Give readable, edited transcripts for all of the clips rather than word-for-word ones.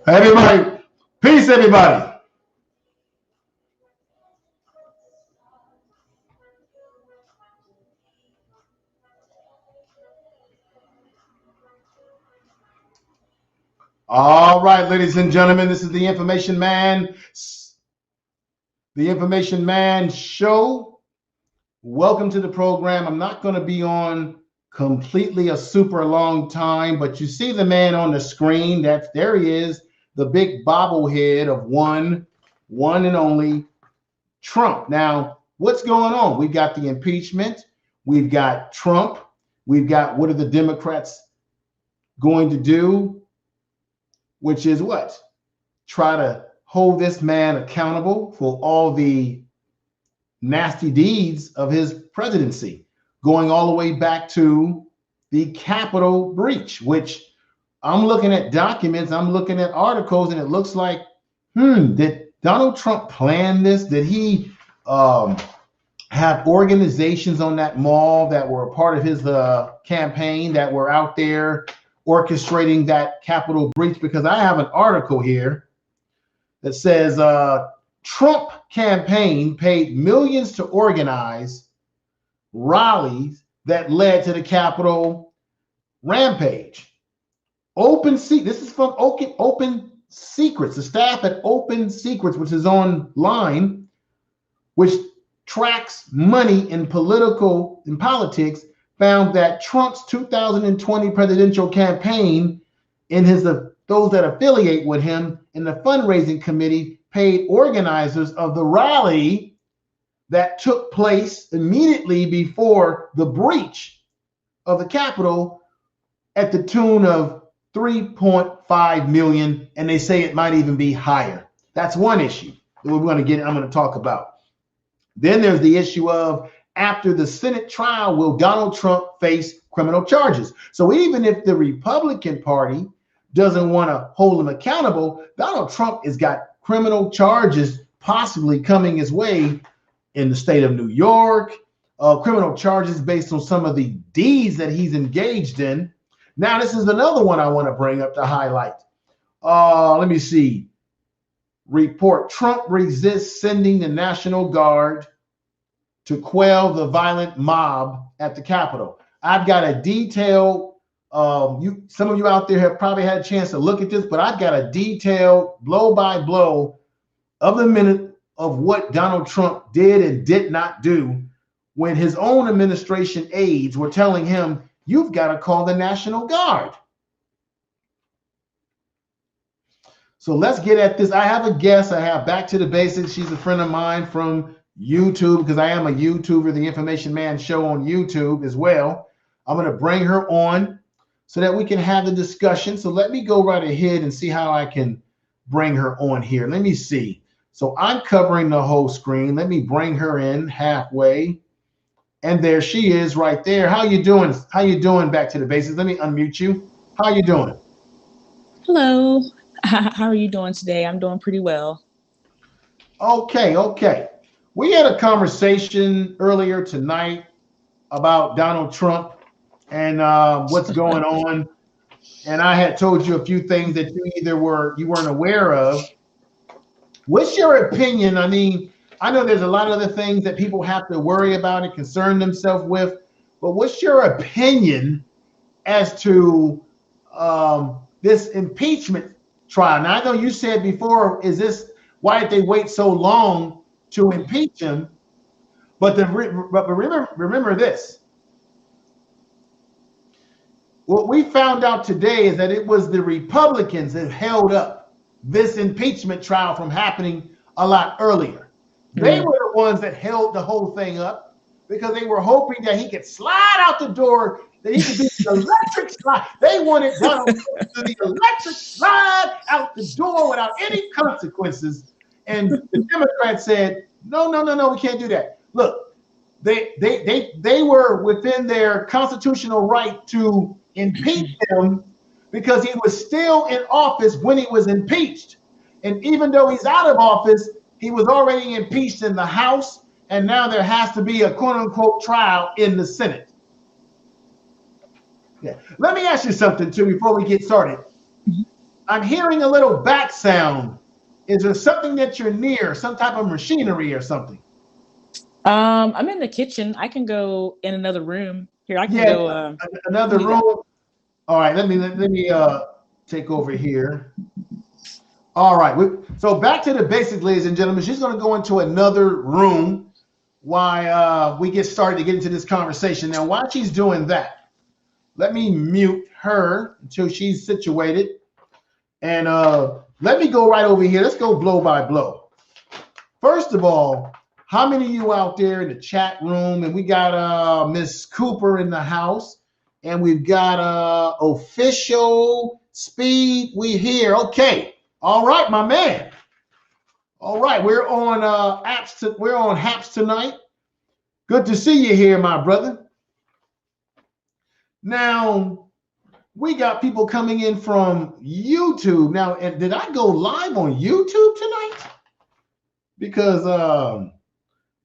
Everybody, peace, everybody. All right, ladies and gentlemen, this is the Information Man Show. Welcome to the program. I'm not going to be on completely a super long time, but you see the man on the screen. There he is, the big bobblehead of one and only Trump. Now, what's going on? We've got the impeachment. We've got Trump. We've got what are the Democrats going to do? Which is what? Try to hold this man accountable for all the nasty deeds of his presidency, going all the way back to the Capitol breach, which I'm looking at documents, I'm looking at articles, and it looks like, did Donald Trump plan this? Did he have organizations on that mall that were a part of his campaign that were out there orchestrating that Capitol breach? Because I have an article here that says Trump campaign paid millions to organize rallies that led to the Capitol rampage. This is from Open Secrets. The staff at Open Secrets, which is online, which tracks money in politics, found that Trump's 2020 presidential campaign and those that affiliate with him in the fundraising committee paid organizers of the rally that took place immediately before the breach of the Capitol at the tune of $3.5 million, and they say it might even be higher. That's one issue that I'm going to talk about. Then there's the issue of, after the Senate trial, will Donald Trump face criminal charges? So even if the Republican Party doesn't want to hold him accountable, Donald Trump has got criminal charges possibly coming his way in the state of New York, criminal charges based on some of the deeds that he's engaged in. Now, this is another one I want to bring up to highlight. Let me see. Report: Trump resists sending the National Guard to quell the violent mob at the Capitol. I've got a detailed, some of you out there have probably had a chance to look at this, but I've got a detailed blow by blow of the minute of what Donald Trump did and did not do when his own administration aides were telling him, you've got to call the National Guard. So let's get at this. I have a guest. I have Back to the Basics. She's a friend of mine from YouTube, because I am a YouTuber, the Information Man Show on YouTube as well. I'm going to bring her on so that we can have the discussion. So let me go right ahead and see how I can bring her on here. Let me see. So I'm covering the whole screen. Let me bring her in halfway. And there she is right there. How you doing? How you doing, Back to the Basics? Let me unmute you. How you doing? Hello. How are you doing today? I'm doing pretty well. Okay. We had a conversation earlier tonight about Donald Trump and what's going on. And I had told you a few things that you weren't aware of. What's your opinion? I mean, I know there's a lot of other things that people have to worry about and concern themselves with, but what's your opinion as to this impeachment trial. Now I know you said before, why did they wait so long to impeach him? But remember this. What we found out today is that it was the Republicans that held up this impeachment trial from happening a lot earlier. They were the ones that held the whole thing up because they were hoping that he could slide out the door, that he could do the electric slide. They wanted Donald Trump to do the electric slide out the door without any consequences. And the Democrats said, no, we can't do that. Look, they were within their constitutional right to impeach him because he was still in office when he was impeached. And even though he's out of office, he was already impeached in the House, and now there has to be a quote-unquote trial in the Senate. Yeah. Let me ask you something, too, before we get started. I'm hearing a little back sound. Is there something that you're near, some type of machinery or something? I'm in the kitchen. I can go in another room. Here, I can go. Another room. All right, let me take over here. All right, so back to the basics, ladies and gentlemen. She's going to go into another room while we get started to get into this conversation. Now, while she's doing that, let me mute her until she's situated. And let me go right over here. Let's go blow by blow. First of all, how many of you out there in the chat room? And we got Miss Cooper in the house. And we've got Official Speed. We here. Okay. All right, my man. All right, we're on we're on Haps tonight. Good to see you here, my brother. Now, we got people coming in from YouTube. Now, and did I go live on YouTube tonight? Because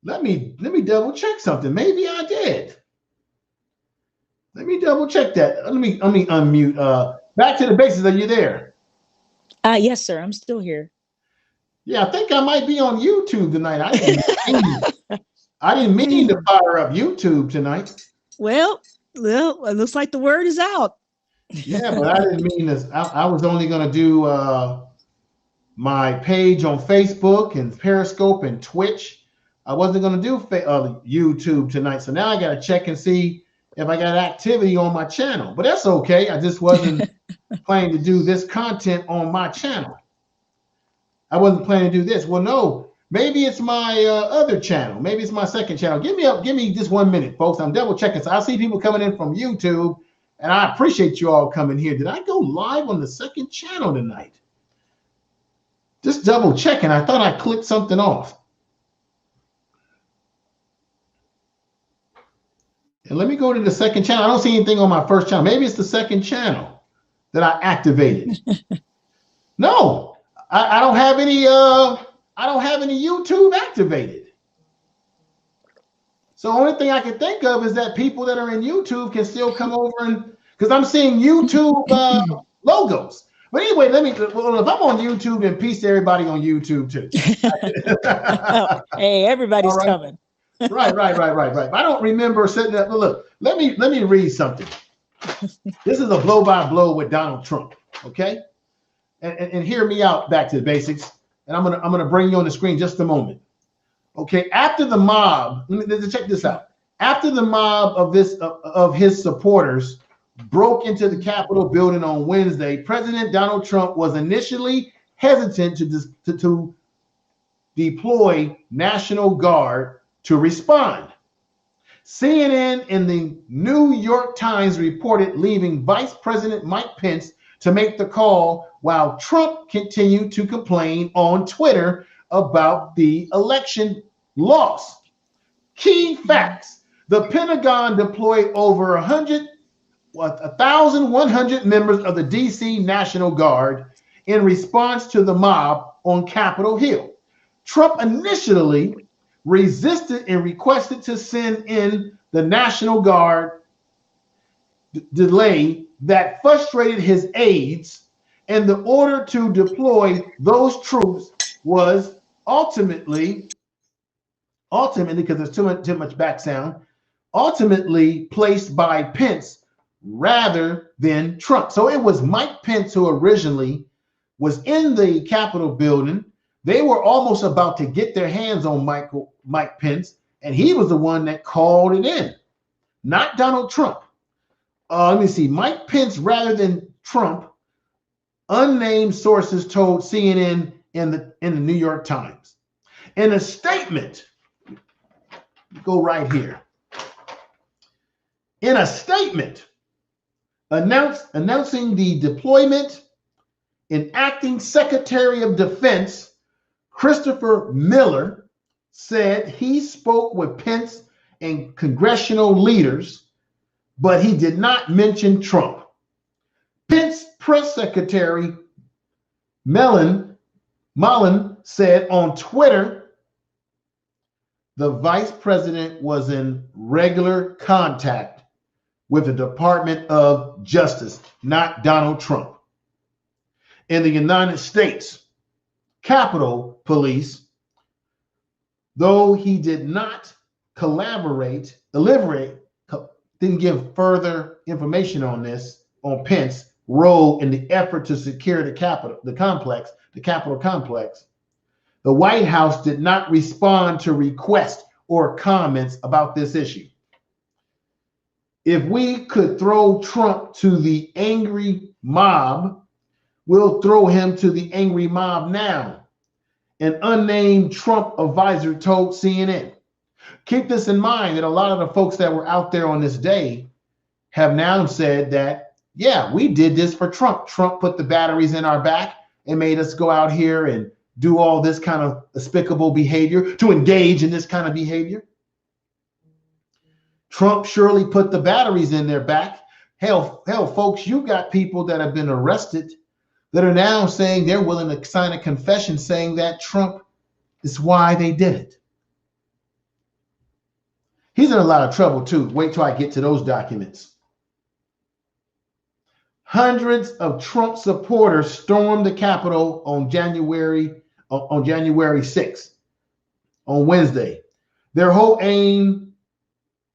let me double check something. Maybe I did. Let me double check that. Let me unmute. Back to the basics. Are you there? Yes, sir. I'm still here. Yeah, I think I might be on YouTube tonight. I didn't mean to fire up YouTube tonight. Well, it looks like the word is out. Yeah, but I didn't mean this. I was only going to do my page on Facebook and Periscope and Twitch. I wasn't going to do YouTube tonight. So now I got to check and see if I got activity on my channel. But that's okay. I just wasn't planning to do this content on my channel. I wasn't planning to do this. Well, no, maybe it's my other channel. Maybe it's my second channel. Give me just 1 minute, folks. I'm double checking. So I see people coming in from YouTube, and I appreciate you all coming here. Did I go live on the second channel tonight? Just double checking. I thought I clicked something off. And let me go to the second channel. I don't see anything on my first channel. Maybe it's the second channel that I activated. No, I don't have any. I don't have any YouTube activated. So the only thing I can think of is that people that are in YouTube can still come over and because I'm seeing YouTube logos. But anyway, if I'm on YouTube, then peace to everybody on YouTube too. Hey, everybody's coming. Right. I don't remember sitting there. Look, let me read something. This is a blow by blow with Donald Trump. Okay, and hear me out. Back to the basics, and I'm gonna bring you on the screen just a moment. Okay, after the mob, let's check this out. After the mob of his supporters broke into the Capitol building on Wednesday, President Donald Trump was initially hesitant to deploy National Guard to respond. CNN and the New York Times reported leaving Vice President Mike Pence to make the call while Trump continued to complain on Twitter about the election loss. Key facts: the Pentagon deployed over 1,100 members of the DC National Guard in response to the mob on Capitol Hill. Trump initially resisted and requested to send in the National Guard delay that frustrated his aides, and the order to deploy those troops was ultimately, because there's too much back sound, ultimately placed by Pence rather than Trump. So it was Mike Pence who originally was in the Capitol building. They were almost about to get their hands on Mike Pence, and he was the one that called it in, not Donald Trump. Let me see, Mike Pence rather than Trump, unnamed sources told CNN in the New York Times. In a statement, go right here. In a statement announcing the deployment, an acting Secretary of Defense, Christopher Miller, said he spoke with Pence and congressional leaders, but he did not mention Trump. Pence press secretary Mullen said on Twitter, the vice president was in regular contact with the Department of Justice, not Donald Trump. In the United States Capitol Police, though he did not didn't give further information on this, on Pence's role in the effort to secure the Capitol complex, the White House did not respond to requests or comments about this issue. If we could throw Trump to the angry mob, we'll throw him to the angry mob now, an unnamed Trump advisor told CNN. Keep this in mind that a lot of the folks that were out there on this day have now said that, yeah, we did this for Trump. Trump put the batteries in our back and made us go out here and do all this kind of despicable behavior, to engage in this kind of behavior. Trump surely put the batteries in their back. Hell, folks, you got people that have been arrested that are now saying they're willing to sign a confession saying that Trump is why they did it. He's in a lot of trouble too. Wait till I get to those documents. Hundreds of Trump supporters stormed the Capitol on January 6th, on Wednesday. Their whole aim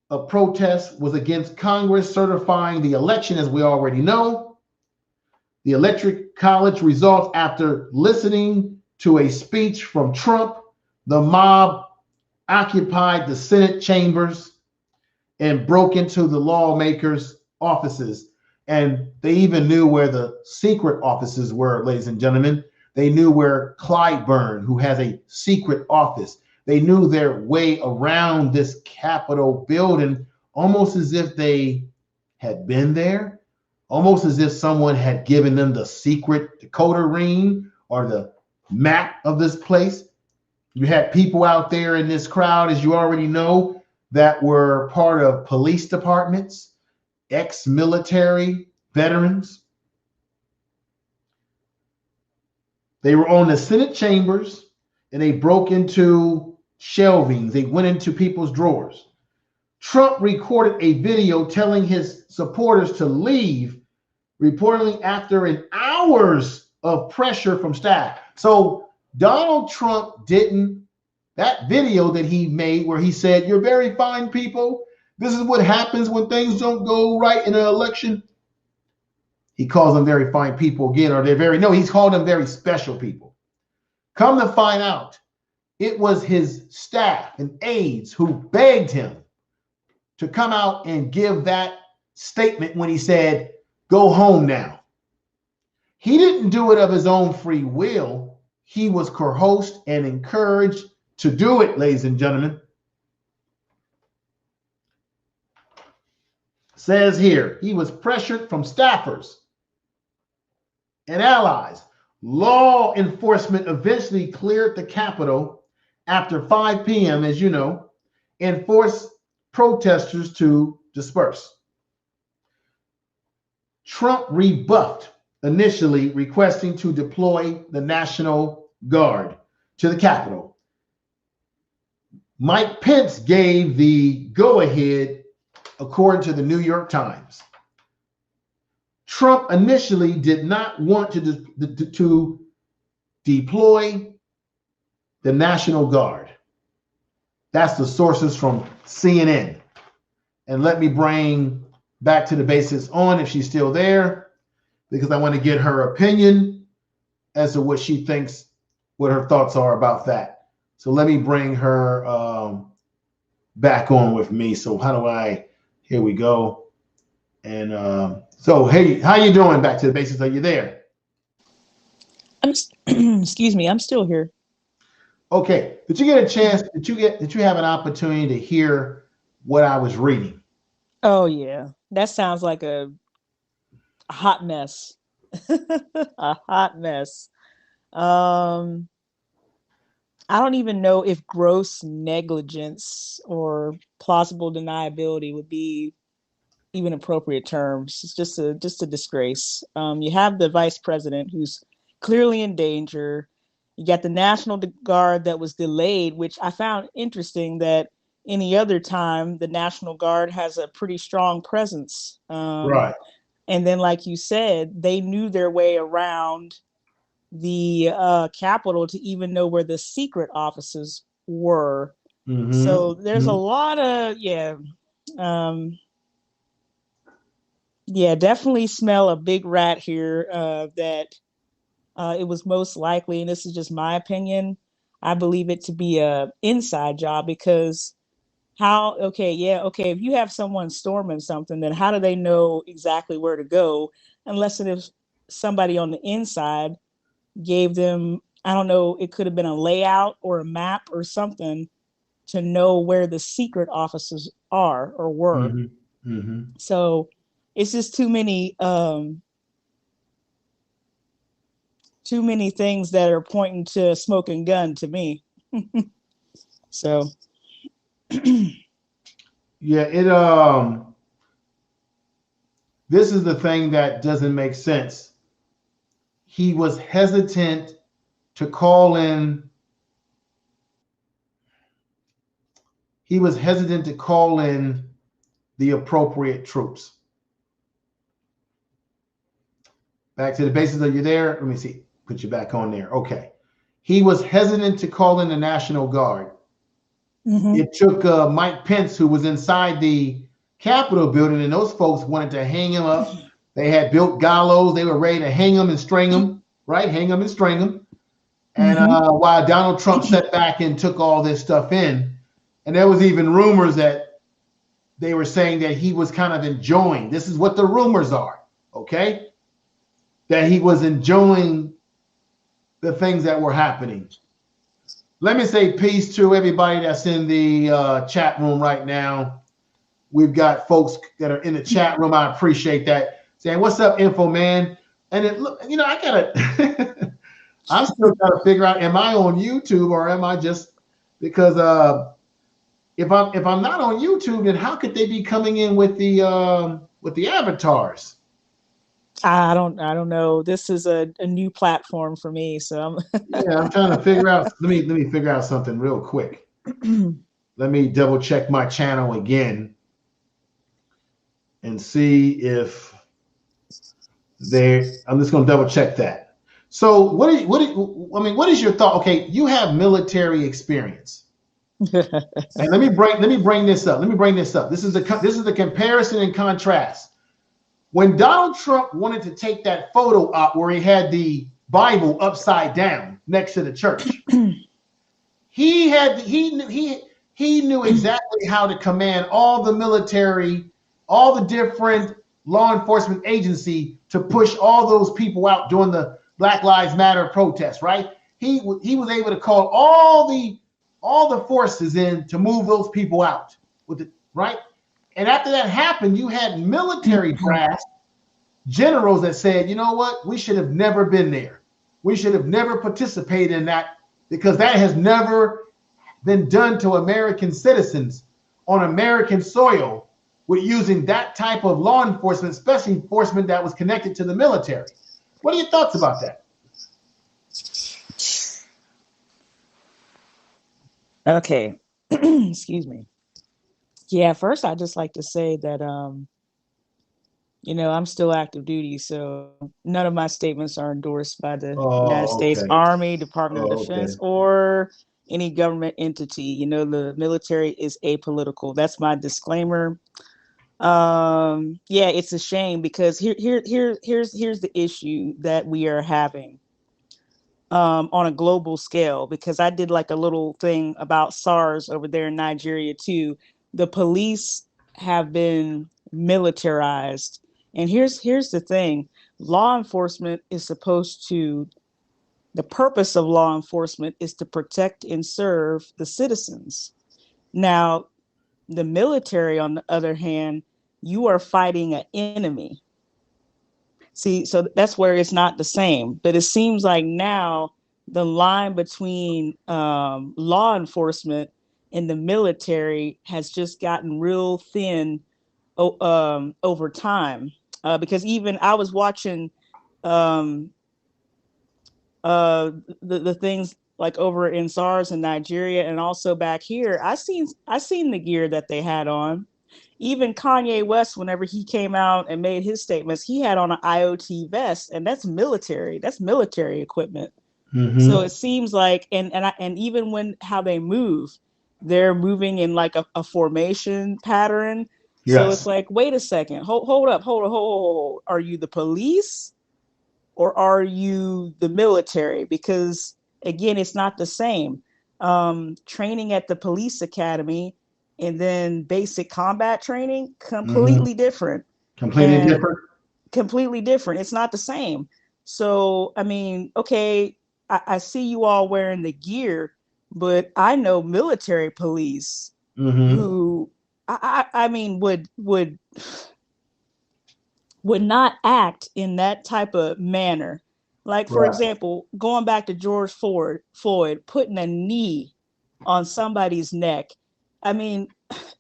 of protest was against Congress certifying the election, as we already know. The Electoral College results after listening to a speech from Trump. The mob occupied the Senate chambers and broke into the lawmakers' offices. And they even knew where the secret offices were, ladies and gentlemen. They knew where Clyburn, who has a secret office, they knew their way around this Capitol building, almost as if they had been there, almost as if someone had given them the secret decoder ring or the map of this place. You had people out there in this crowd, as you already know, that were part of police departments, ex-military veterans. They were on the Senate chambers and they broke into shelvings. They went into people's drawers. Trump recorded a video telling his supporters to leave, reportedly after an hours of pressure from staff. So Donald Trump that video that he made where he said, "You're very fine people. This is what happens when things don't go right in an election." He calls them very fine people again, or he's called them very special people. Come to find out, it was his staff and aides who begged him to come out and give that statement when he said, "Go home now." He didn't do it of his own free will. He was coerced and encouraged to do it, ladies and gentlemen. Says here, he was pressured from staffers and allies. Law enforcement eventually cleared the Capitol after 5 p.m., as you know, and forced protesters to disperse. Trump rebuffed, initially requesting to deploy the National Guard to the Capitol. Mike Pence gave the go-ahead, according to the New York Times. Trump initially did not want to deploy the National Guard. That's the sources from CNN. And let me bring back to the basics on if she's still there, because I want to get her opinion as to what she thinks, what her thoughts are about that. So let me bring her back on with me. So how do I? Here we go. And so hey, how you doing? Back to the basics. Are you there? Excuse me, I'm still here. Okay. Did you get a chance? Did you have an opportunity to hear what I was reading? Oh yeah, that sounds like a hot mess. A hot mess. Um, I don't even know if gross negligence or plausible deniability would be even appropriate terms. It's just a disgrace. You have the vice president who's clearly in danger. You got the National Guard that was delayed, which I found interesting that any other time the National Guard has a pretty strong presence. Right. And then, like you said, they knew their way around the Capitol to even know where the secret offices were. So there's a lot of definitely smell a big rat here. That it was most likely, and this is just my opinion, I believe it to be a inside job because if you have someone storming something, then how do they know exactly where to go unless it is somebody on the inside gave them, I don't know, it could have been a layout or a map or something to know where the secret offices are or were. So it's just too many things that are pointing to smoking gun to me. So yeah, this is the thing that doesn't make sense. He was hesitant to call in. He was hesitant to call in the appropriate troops. Back to the bases. Are you there? Let me see. Put you back on there. Okay. He was hesitant to call in the National Guard. It took Mike Pence, who was inside the Capitol building, and those folks wanted to hang him up. They had built gallows. They were ready to hang him and string him, right? Hang him and string him. And while Donald Trump sat back and took all this stuff in, and there was even rumors that they were saying that he was kind of enjoying. This is what the rumors are, okay? That he was enjoying the things that were happening. Let me say peace to everybody that's in the chat room right now. We've got folks that are in the chat room. I appreciate that. Saying, what's up, Info Man? And I gotta, I'm still trying to figure out, am I on YouTube or am I just, because if I'm not on YouTube, then how could they be coming in with the avatars? I don't know. This is a new platform for me, so I'm trying to figure out. Let me figure out something real quick. Let me double check my channel again and see if I'm just going to double check that. So what is your thought? Okay, you have military experience. And let me bring this up. This is the comparison and contrast. When Donald Trump wanted to take that photo up where he had the Bible upside down next to the church, he knew exactly how to command all the military, all the different law enforcement agency to push all those people out during the Black Lives Matter protests, right? He was able to call all the forces in to move those people out right? And after that happened, you had military brass generals that said, you know what? We should have never been there. We should have never participated in that because that has never been done to American citizens on American soil with using that type of law enforcement, especially enforcement that was connected to the military. What are your thoughts about that? Okay. Excuse me. Yeah, first I'd just like to say that I'm still active duty, so none of my statements are endorsed by the United States Army, Department of Defense, or any government entity. The military is apolitical. That's my disclaimer. Yeah, it's a shame because here's the issue that we are having on a global scale, because I did like a little thing about SARS over there in Nigeria too. The police have been militarized. And here's the thing. Law enforcement is supposed to The purpose of law enforcement is to protect and serve the citizens. Now, the military, on the other hand, you are fighting an enemy. See, so that's where it's not the same. But it seems like now the line between law enforcement and the military has just gotten real thin over time. Because even I was watching um, uh, the things like over in SARS in Nigeria and also back here. I seen the gear that they had on. Even Kanye West, whenever he came out and made his statements, he had on an IoT vest, and that's military. That's military equipment. So Mm-hmm. it seems like, and even when how they move, they're moving in like a formation pattern. So it's Yes. like, wait a second, hold up, hold. Are you the police or are you the military? Because again, it's not the same. Training at the police academy and then basic combat training, Mm-hmm. completely different. Completely And different. completely different. It's not the same. So, I mean, okay, I see you all wearing the gear, but I know military police Mm-hmm. who I mean would not act in that type of manner. Like, for Right. example, going back to Floyd putting a knee on somebody's neck. I mean,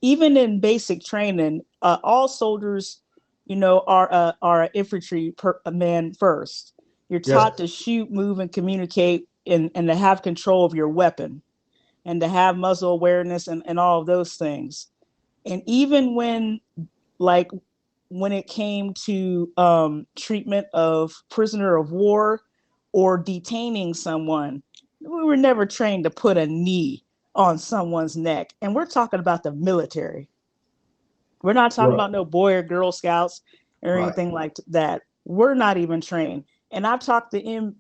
even in basic training, all soldiers, are infantry man first. You're Yes. taught to shoot, move, and communicate, and to have control of your weapon, and to have muzzle awareness, and all of those things. And even like, when it came to treatment of prisoner of war or detaining someone, we were never trained to put a knee on someone's neck. And we're talking about the military. We're not talking Right. about no Boy or Girl Scouts or Right. anything like that. We're not even trained. And I've talked to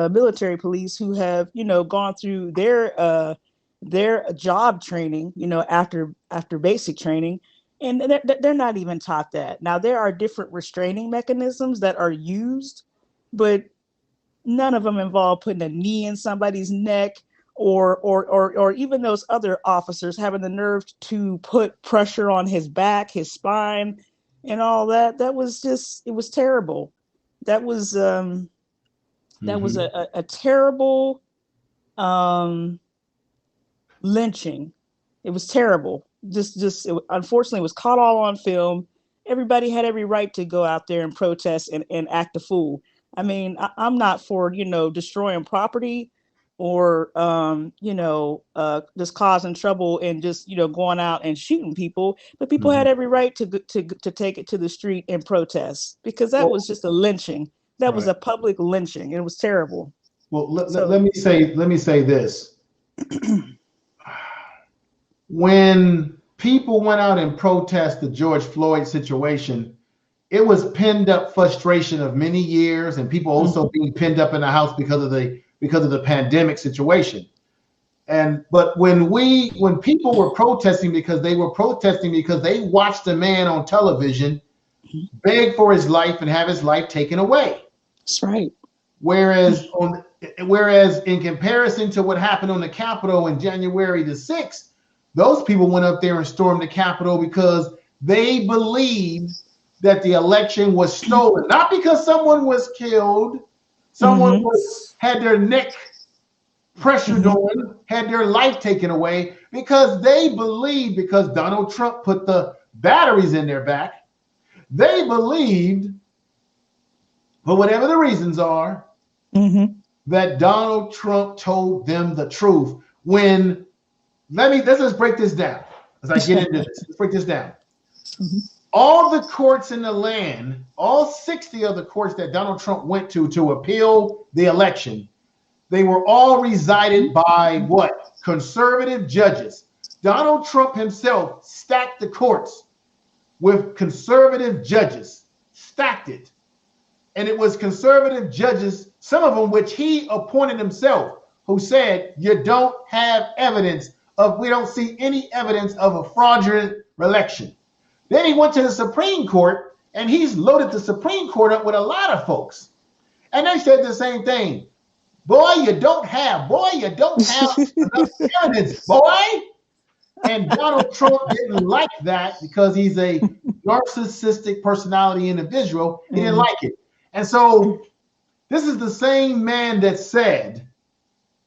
military police who have, gone through their job training, after basic training, and they're not even taught that. Now there are different restraining mechanisms that are used, but none of them involve putting a knee in somebody's neck, or even those other officers having the nerve to put pressure on his back, his spine, and all that. It was terrible. That was Mm-hmm. a terrible um lynching. It was terrible. Unfortunately, it was caught all on film. Everybody had every right to go out there and protest and act a fool. I mean, I'm not for, destroying property or, just causing trouble and just, going out and shooting people. But people Mm-hmm. had every right to take it to the street and protest, because that Well, was just a lynching. That was right. a public lynching. It was terrible. Well, So, let me say this. When people went out and protest the George Floyd situation, it was pinned up frustration of many years, and people also mhm, being pinned up in the house because of the pandemic situation. And but when people were protesting, because they watched a man on television beg for his life and have his life taken away. that's right. Whereas in comparison to what happened on the Capitol in January the 6th, those people went up there and stormed the Capitol because they believed that the election was stolen, not because someone was killed, someone Hmm. was had their neck pressured Hmm. on, had their life taken away, because they believed, because Donald Trump put the batteries in their back, they believed, for whatever the reasons are, Hmm. that Donald Trump told them the truth. When let's just break this down as I get into this. Let's break this down. All the courts in the land, all 60 of the courts that Donald Trump went to appeal the election, they were all resided by what? Conservative judges. Donald Trump himself stacked the courts. with conservative judges, stacked it. And it was conservative judges, some of them which he appointed himself, who said, you don't have evidence of, we don't see any evidence of a fraudulent election. Then he went to the Supreme Court, and he's loaded the Supreme Court up with a lot of folks. And they said the same thing. Boy, you don't have enough evidence, boy. And Donald Trump didn't like that because he's a narcissistic personality individual. He didn't like it. And so this is the same man that said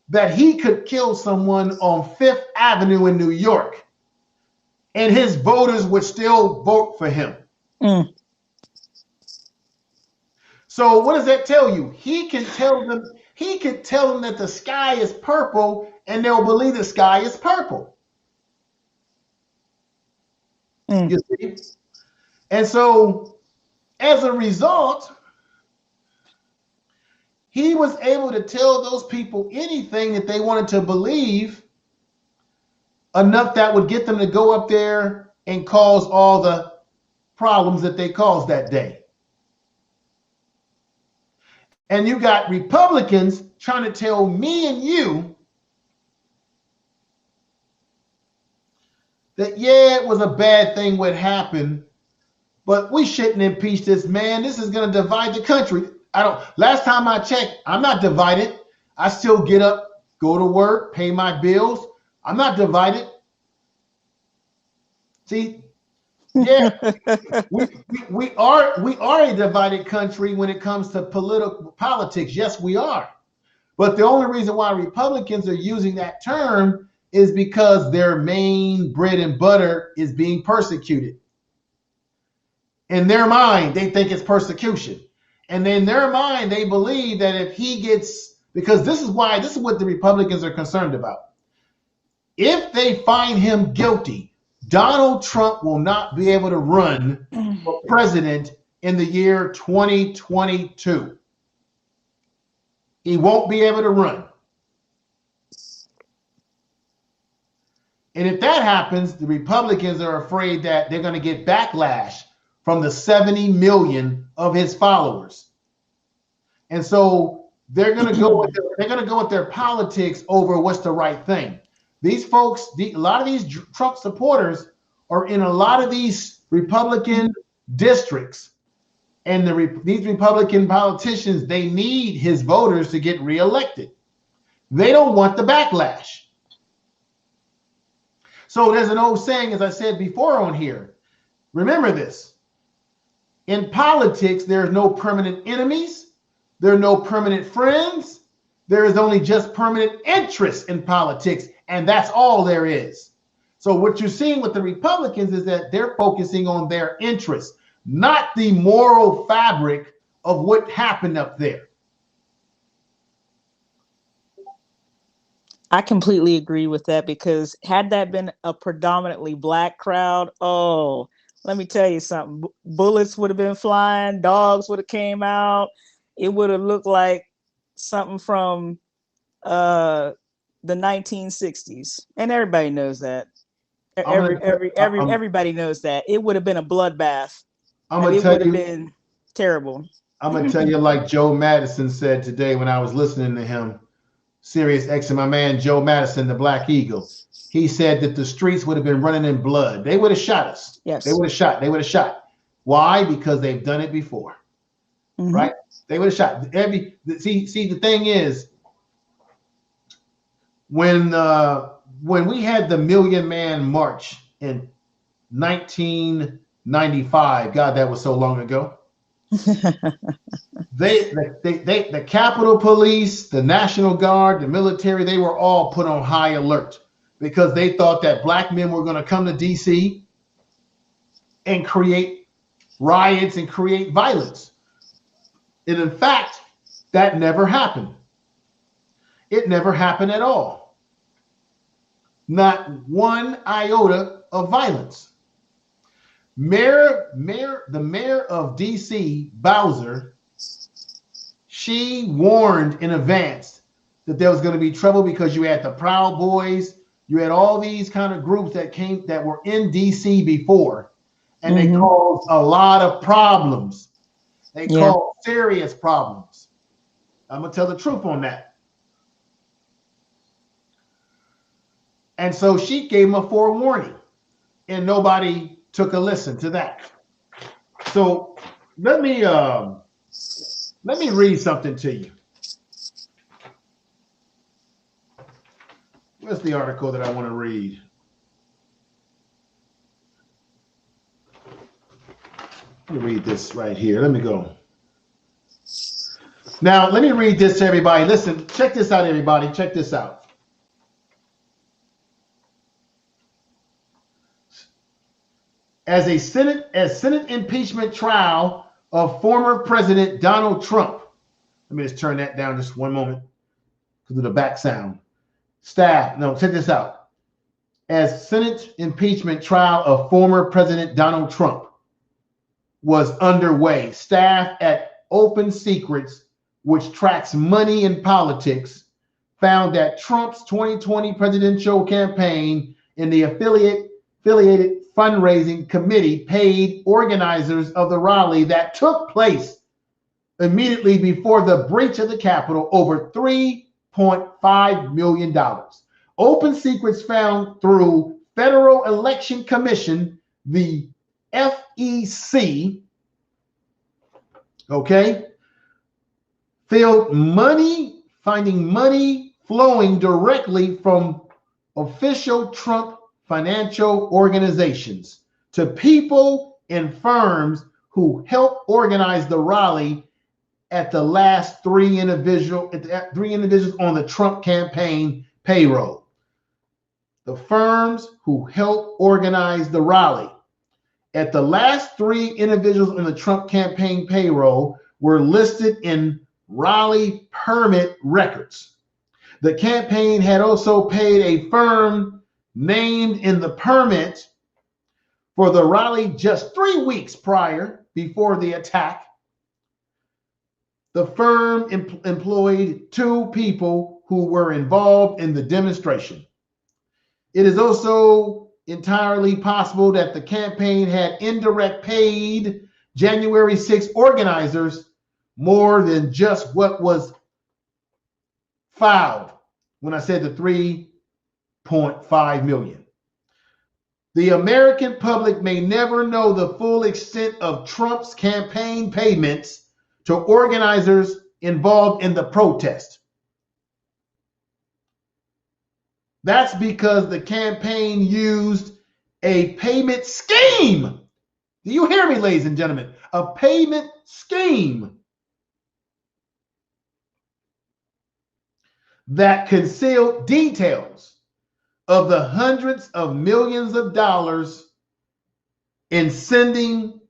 that he could kill someone on Fifth Avenue in New York and his voters would still vote for him. So what does that tell you? He can tell them that the sky is purple and they'll believe the sky is purple. You see? And so as a result, he was able to tell those people anything that they wanted to believe, enough that would get them to go up there and cause all the problems that they caused that day. And you got Republicans trying to tell me and you that, yeah, it was a bad thing what happened, but we shouldn't impeach this man. This is going to divide the country. Last time I checked, I'm not divided. I still get up, go to work, pay my bills. I'm not divided. See, yeah, we are a divided country when it comes to politics. Yes, we are. But the only reason why Republicans are using that term is because their main bread and butter is being persecuted. In their mind, they think it's persecution. And in their mind, they believe that if he gets, because this is what the Republicans are concerned about. If they find him guilty, Donald Trump will not be able to run for president in the year 2022. He won't be able to run. And if that happens, the Republicans are afraid that they're going to get backlash from the 70 million of his followers. And so they're going to go with their politics over what's the right thing. These folks, a lot of these Trump supporters are in a lot of these Republican districts. And these Republican politicians, they need his voters to get reelected. They don't want the backlash. So there's an old saying, as I said before on here, remember this. In politics, there's no permanent enemies. There are no permanent friends. There is only just permanent interest in politics. And that's all there is. So what you're seeing with the Republicans is that they're focusing on their interests, not the moral fabric of what happened up there. I completely agree with that, because had that been a predominantly black crowd, oh, let me tell you something. Bullets would have been flying, dogs would have came out. It would have looked like something from the 1960s, and everybody knows that. Everybody knows that. It would have been a bloodbath. It would have been terrible. I'm gonna tell you, like Joe Madison said today when I was listening to him, Sirius X, and my man Joe Madison, the Black Eagle. He said that the streets would have been running in blood. They would have shot us. Yes. They would have shot. Why? Because they've done it before. Mm-hmm. Right? They would have shot. See, the thing is, when we had the Million Man March in 1995, God, that was so long ago. The Capitol Police, the National Guard, the military, they were all put on high alert because they thought that black men were going to come to DC and create riots and create violence. And in fact, that never happened. It never happened at all. Not one iota of violence. The mayor of DC, Bowser, she warned in advance that there was going to be trouble because you had the Proud Boys, you had all these kind of groups that were in DC before, and they cause a lot of problems. They Yeah. cause serious problems. I'm going to tell the truth on that. And so she gave him a forewarning, and nobody took a listen to that. So let me read something to you. Where's the article that I want to read? Let me read this right here. Let me go. Now, let me read this to everybody. Listen, check this out, everybody. Check this out. As Senate impeachment trial of former President Donald Trump. Let me just turn that down just one moment because of the back sound. Check this out. As Senate impeachment trial of former President Donald Trump was underway, staff at Open Secrets, which tracks money in politics, found that Trump's 2020 presidential campaign and the affiliated fundraising committee paid organizers of the rally that took place immediately before the breach of the Capitol over $3.5 million. Open Secrets found through Federal Election Commission, the FEC, finding money flowing directly from official Trump financial organizations to people and firms who helped organize the rally at the last three individuals on the Trump campaign payroll. The firms who helped organize the rally at the last three individuals on the Trump campaign payroll were listed in rally permit records. The campaign had also paid a firm named in the permit for the rally just 3 weeks before the attack. The firm employed 2 people who were involved in the demonstration. It is also entirely possible that the campaign had indirect paid January 6 organizers more than just what was filed when I said the $3.5 million. The American public may never know the full extent of Trump's campaign payments to organizers involved in the protest. That's because the campaign used a payment scheme. Do you hear me, ladies and gentlemen? A payment scheme that concealed details of the hundreds of millions of dollars in spending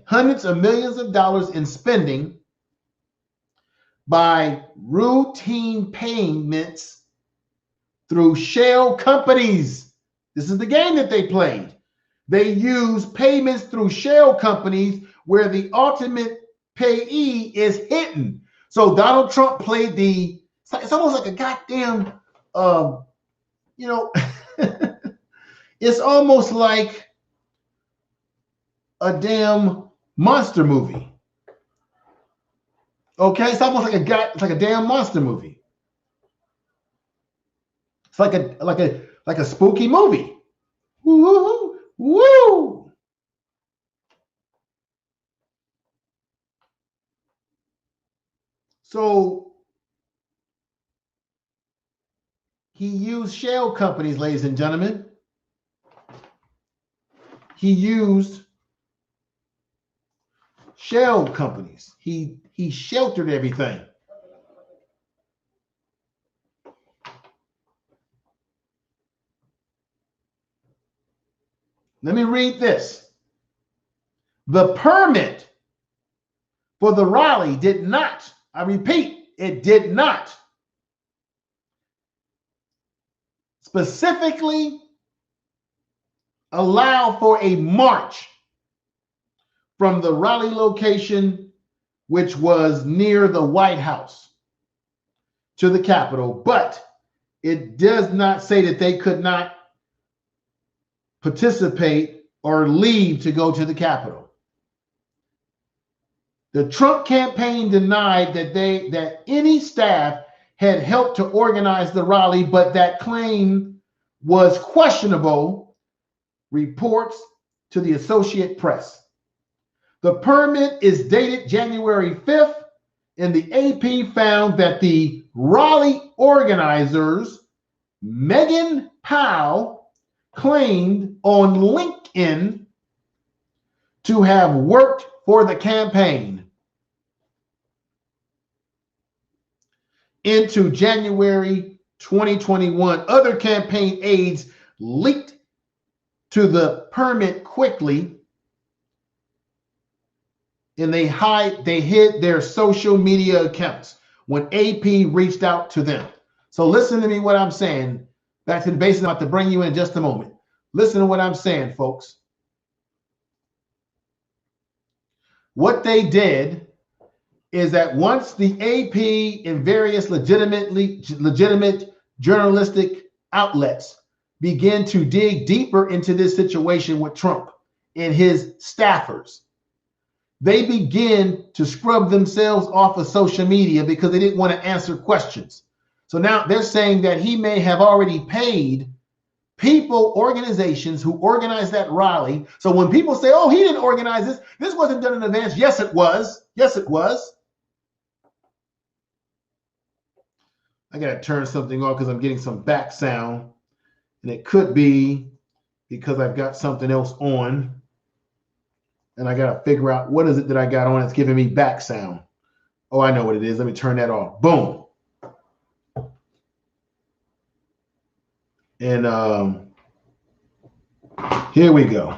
hundreds of millions of dollars in spending by routine payments through shell companies. This is the game that they played. They used payments through shell companies where the ultimate payee is hidden. So Donald Trump played it's almost like a goddamn, it's almost like a damn monster movie. Okay, it's almost like a damn monster movie. It's like a spooky movie. Woo, woo. So he used shell companies, ladies and gentlemen. He used shell companies. He sheltered everything. Let me read this. The permit for the rally did not, I repeat, it did not specifically allow for a march from the rally location, which was near the White House, to the Capitol, but it does not say that they could not participate or leave to go to the Capitol. The Trump campaign denied that any staff had helped to organize the rally, but that claim was questionable, reports to the Associated Press. The permit is dated January 5th, and the AP found that the rally organizers, Megan Powell, claimed on LinkedIn to have worked for the campaign into January 2021. Other campaign aides leaked to the permit quickly, and they hid their social media accounts when AP reached out to them. So listen to me what I'm saying. Back to the basics. I'm about to bring you in just a moment. Listen to what I'm saying, folks. What they did is that once the AP and various legitimate journalistic outlets began to dig deeper into this situation with Trump and his staffers, they began to scrub themselves off of social media because they didn't want to answer questions. So now they're saying that he may have already paid people, organizations who organized that rally. So when people say, oh, he didn't organize this wasn't done in advance. Yes, it was. Yes, it was. I got to turn something off because I'm getting some back sound. And it could be because I've got something else on. And I got to figure out what is it that I got on that's giving me back sound. Oh, I know what it is. Let me turn that off. Boom. And here we go.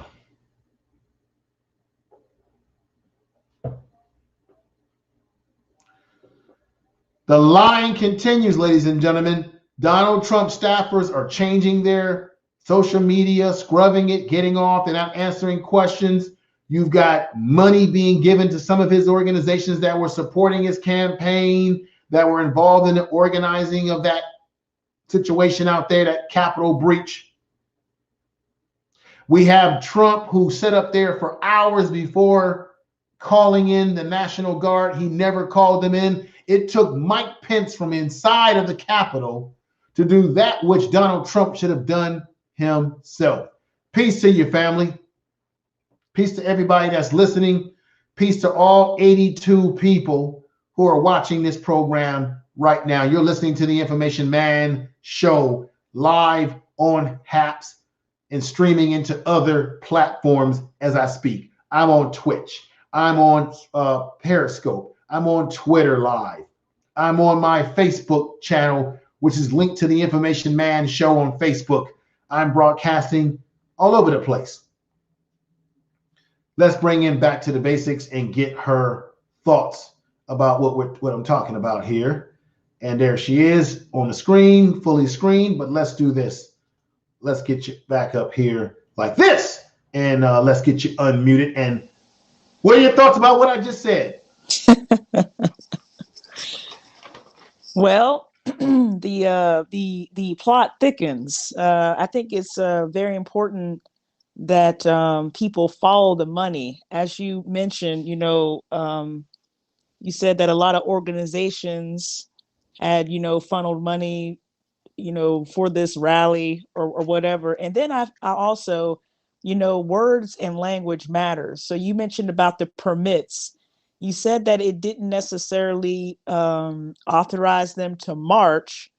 The line continues, ladies and gentlemen. Donald Trump staffers are changing their social media, scrubbing it, getting off. They're not answering questions. You've got money being given to some of his organizations that were supporting his campaign, that were involved in the organizing of that situation out there, that Capitol breach. We have Trump, who sat up there for hours before calling in the National Guard. He never called them in. It took Mike Pence from inside of the Capitol to do that which Donald Trump should have done himself. Peace to your family. Peace to everybody that's listening. Peace to all 82 people who are watching this program right now. You're listening to the Information Man Show live on HAPS and streaming into other platforms as I speak. I'm on Twitch. I'm on Periscope. I'm on Twitter Live. I'm on my Facebook channel, which is linked to the Information Man Show on Facebook. I'm broadcasting all over the place. Let's bring in back to the basics and get her thoughts about what I'm talking about here. And there she is on the screen, fully screened. But let's do this. Let's get you back up here like this. And let's get you unmuted. And what are your thoughts about what I just said? Well, the plot thickens. I think it's very important that people follow the money. As you mentioned, you said that a lot of organizations had, funneled money, for this rally or whatever. And then I also, words and language matters. So you mentioned about the permits. You said that it didn't necessarily authorize them to march,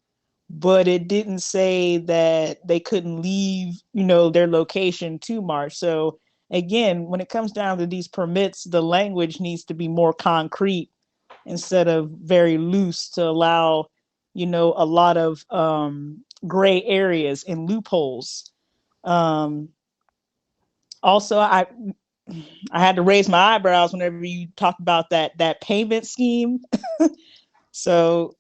but it didn't say that they couldn't leave, their location to march. So again, when it comes down to these permits, the language needs to be more concrete instead of very loose to allow, a lot of gray areas and loopholes. Also, I had to raise my eyebrows whenever you talked about that payment scheme. So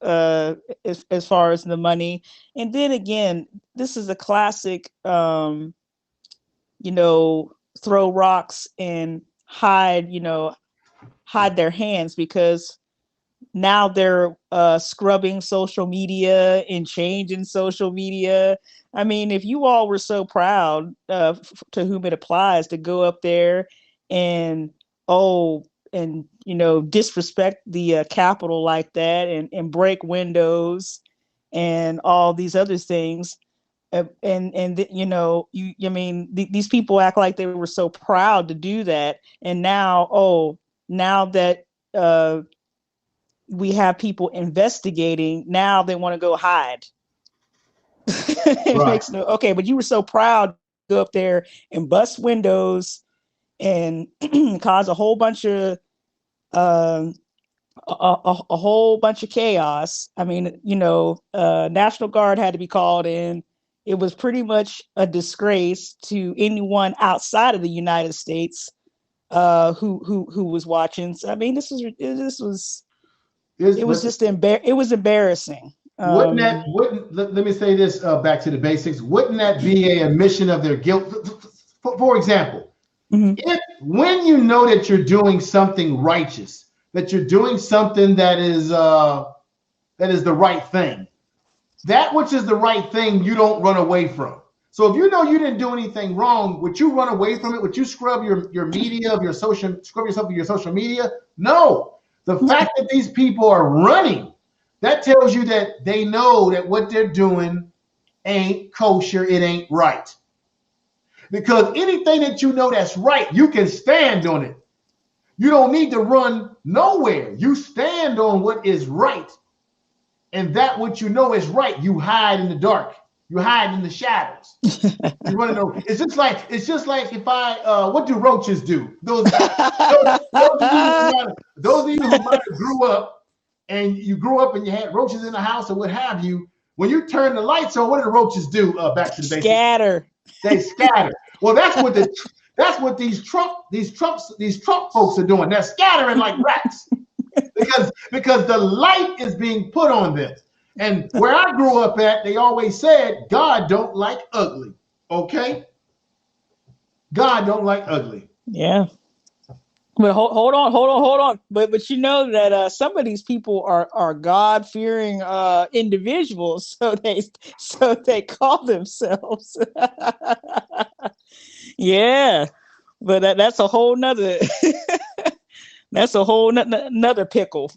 as far as the money, and then again, this is a classic, throw rocks and hide their hands, because now they're scrubbing social media and changing social media. I mean, if you all were so proud, to whom it applies, to go up there and and disrespect the Capitol like that, and break windows and all these other things, I mean, these people act like they were so proud to do that, and now that we have people investigating, now they want to go hide. It Right. makes no okay, but you were so proud to go up there and bust windows and cause a whole bunch of um a whole bunch of chaos. I mean, National Guard had to be called in. It was pretty much a disgrace to anyone outside of the United States who was watching. So, I mean, it was just it was embarrassing. Let me say this back to the basics. Wouldn't that be a admission of their guilt? For example, if when you know that you're doing something righteous, that you're doing something that is the right thing, that which is the right thing, you don't run away from. So if you know you didn't do anything wrong, would you run away from it? Would you scrub your media scrub yourself of your social media? No. The fact that these people are running, that tells you that they know that what they're doing ain't kosher, it ain't right. Because anything that you know that's right, you can stand on it. You don't need to run nowhere. You stand on what is right. And that what you know is right, you hide in the dark. You hide in the shadows. You running over. It's just like if I what do roaches do? Those of you who might have grew up and you had roaches in the house or what have you, when you turn the lights on, what do the roaches do? Back to the basics. Scatter. They scatter. Well, that's what these Trump folks are doing. They're scattering like rats because the light is being put on them. And where I grew up at, they always said, God don't like ugly. Okay? God don't like ugly. Yeah. But hold on. But you know that some of these people are God-fearing individuals, so they call themselves. Yeah. But that's a whole nother nother pickle.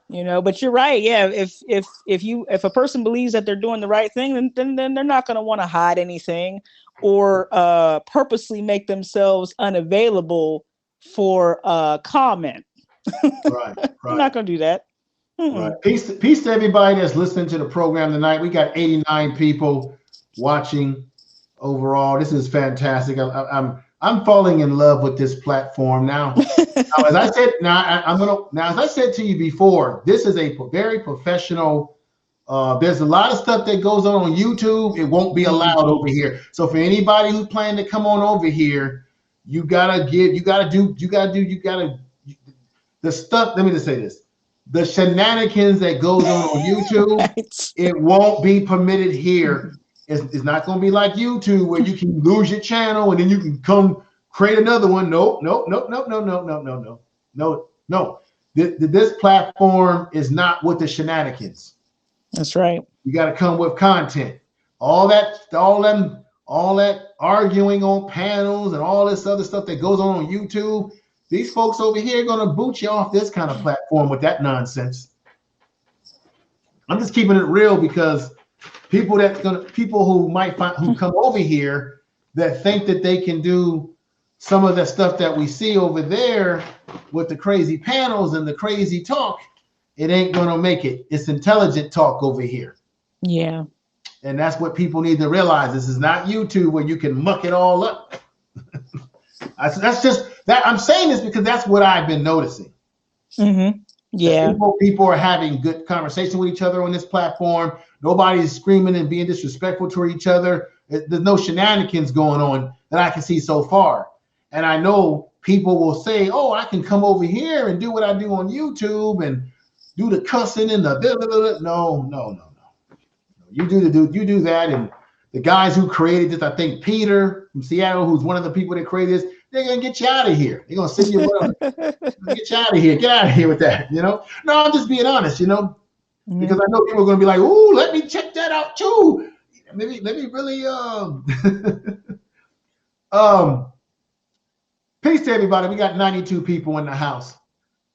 But you're right. Yeah, if a person believes that they're doing the right thing, then they're not going to want to hide anything or purposely make themselves unavailable for comment. Right. I'm not going to do that. Right. Peace to everybody that's listening to the program tonight. We got 89 people watching overall. This is fantastic. I'm falling in love with this platform now. As I said to you before, this is a very professional. There's a lot of stuff that goes on YouTube. It won't be allowed over here. So for anybody who's planning to come on over here, you gotta do the stuff. Let me just say this: the shenanigans that goes on YouTube, right. It won't be permitted here. It's not going to be like YouTube where you can lose your channel and then you can come create another one. No. This platform is not with the shenanigans. That's right. You got to come with content. All that arguing on panels and all this other stuff that goes on YouTube. These folks over here are going to boot you off this kind of platform with that nonsense. I'm just keeping it real because people who come over here that think that they can do some of the stuff that we see over there with the crazy panels and the crazy talk, it ain't gonna make it. It's intelligent talk over here. Yeah. And that's what people need to realize. This is not YouTube where you can muck it all up. That's just that I'm saying this because that's what I've been noticing. Mm-hmm. Yeah. People are having good conversation with each other on this platform. Nobody's screaming and being disrespectful to each other. There's no shenanigans going on that I can see so far. And I know people will say, oh, I can come over here and do what I do on YouTube and do the cussing and the blah, blah, blah. No. You do that. And the guys who created this, I think Peter from Seattle, who's one of the people that created this, they're gonna get you out of here. They're gonna send you get you out of here. Get out of here with that. No, I'm just being honest. Because I know people are gonna be like, "Ooh, let me check that out too." Maybe let me really peace to everybody. We got 92 people in the house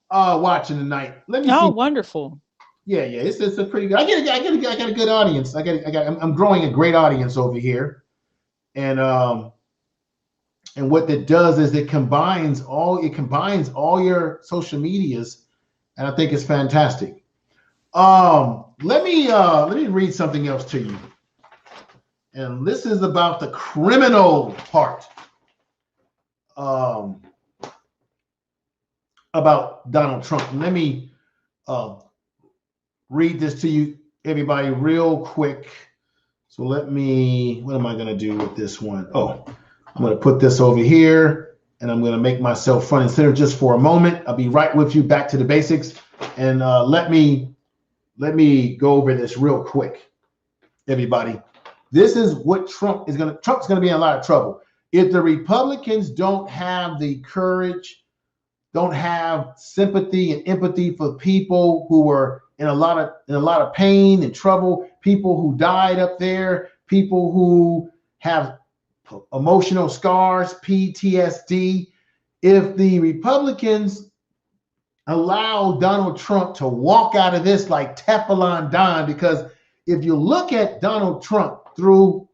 watching tonight. Let me see. Oh, wonderful. Yeah, it's a pretty good. I got a good audience. I'm growing a great audience over here, and what that does is it combines all your social medias, and I think it's fantastic. Let me read something else to you, and this is about the criminal part. About Donald Trump. Let me read this to you, everybody, real quick. So what am I going to do with this one? Oh, I'm going to put this over here, and I'm going to make myself front and center just for a moment. I'll be right with you, back to the basics, and let me go over this real quick, everybody. This is what Trump's going to be in a lot of trouble. If the Republicans don't have the courage, don't have sympathy and empathy for people who are in a lot of pain and trouble, people who died up there, people who have emotional scars, PTSD. If the Republicans allow Donald Trump to walk out of this like Teflon Don, because if you look at Donald Trump through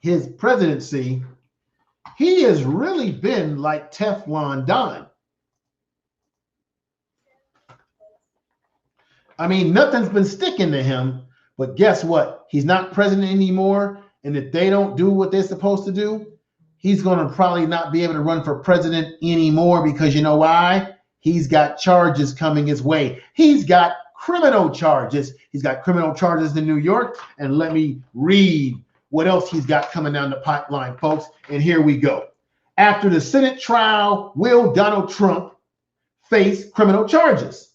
his presidency, he has really been like Teflon Don. I mean, nothing's been sticking to him, but guess what? He's not president anymore. And if they don't do what they're supposed to do, he's going to probably not be able to run for president anymore, because you know why? He's got charges coming his way. He's got criminal charges. He's got criminal charges in New York. And let me read what else he's got coming down the pipeline, folks. And here we go. After the Senate trial, will Donald Trump face criminal charges?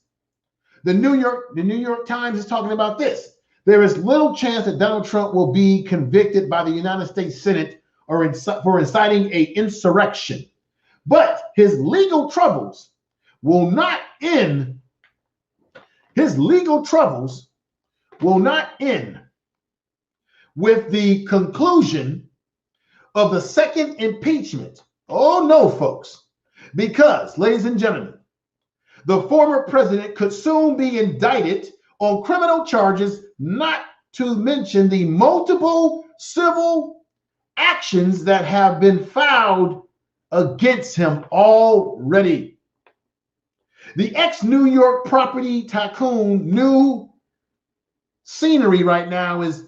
The New York Times is talking about this. There is little chance that Donald Trump will be convicted by the United States Senate for inciting an insurrection. But his legal troubles will not end. His legal troubles will not end with the conclusion of the second impeachment. Oh no, folks, because, ladies and gentlemen, the former president could soon be indicted on criminal charges, not to mention the multiple civil actions that have been filed against him already. The ex-New York property tycoon new scenery right now is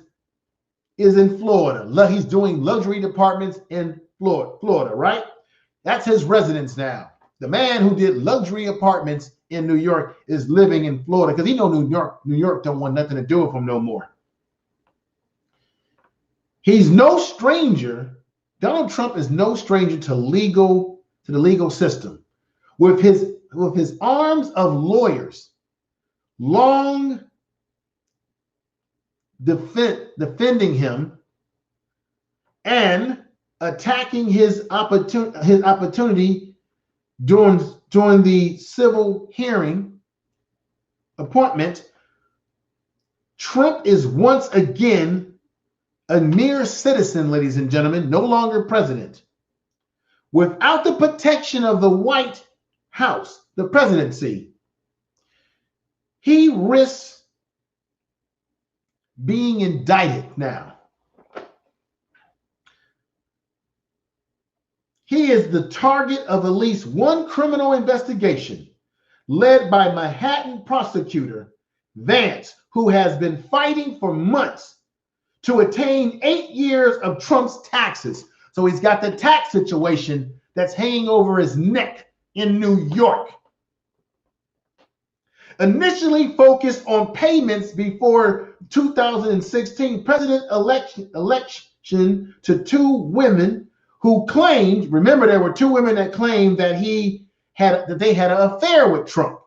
in Florida. He's doing luxury apartments in Florida, right? That's his residence now. The man who did luxury apartments in New York is living in Florida because he know New York don't want nothing to do with him no more. He's no stranger. Donald Trump is no stranger to the legal system. With his arms of lawyers, long defending him and attacking his opportunity during the civil hearing appointment, Trump is once again a mere citizen, ladies and gentlemen, no longer president. Without the protection of the White House, the presidency, he risks being indicted now. He is the target of at least one criminal investigation led by Manhattan prosecutor Vance, who has been fighting for months to attain 8 years of Trump's taxes. So he's got the tax situation that's hanging over his neck in New York. Initially focused on payments before 2016 president election to two women who claimed, remember, there were two women that claimed that they had an affair with Trump.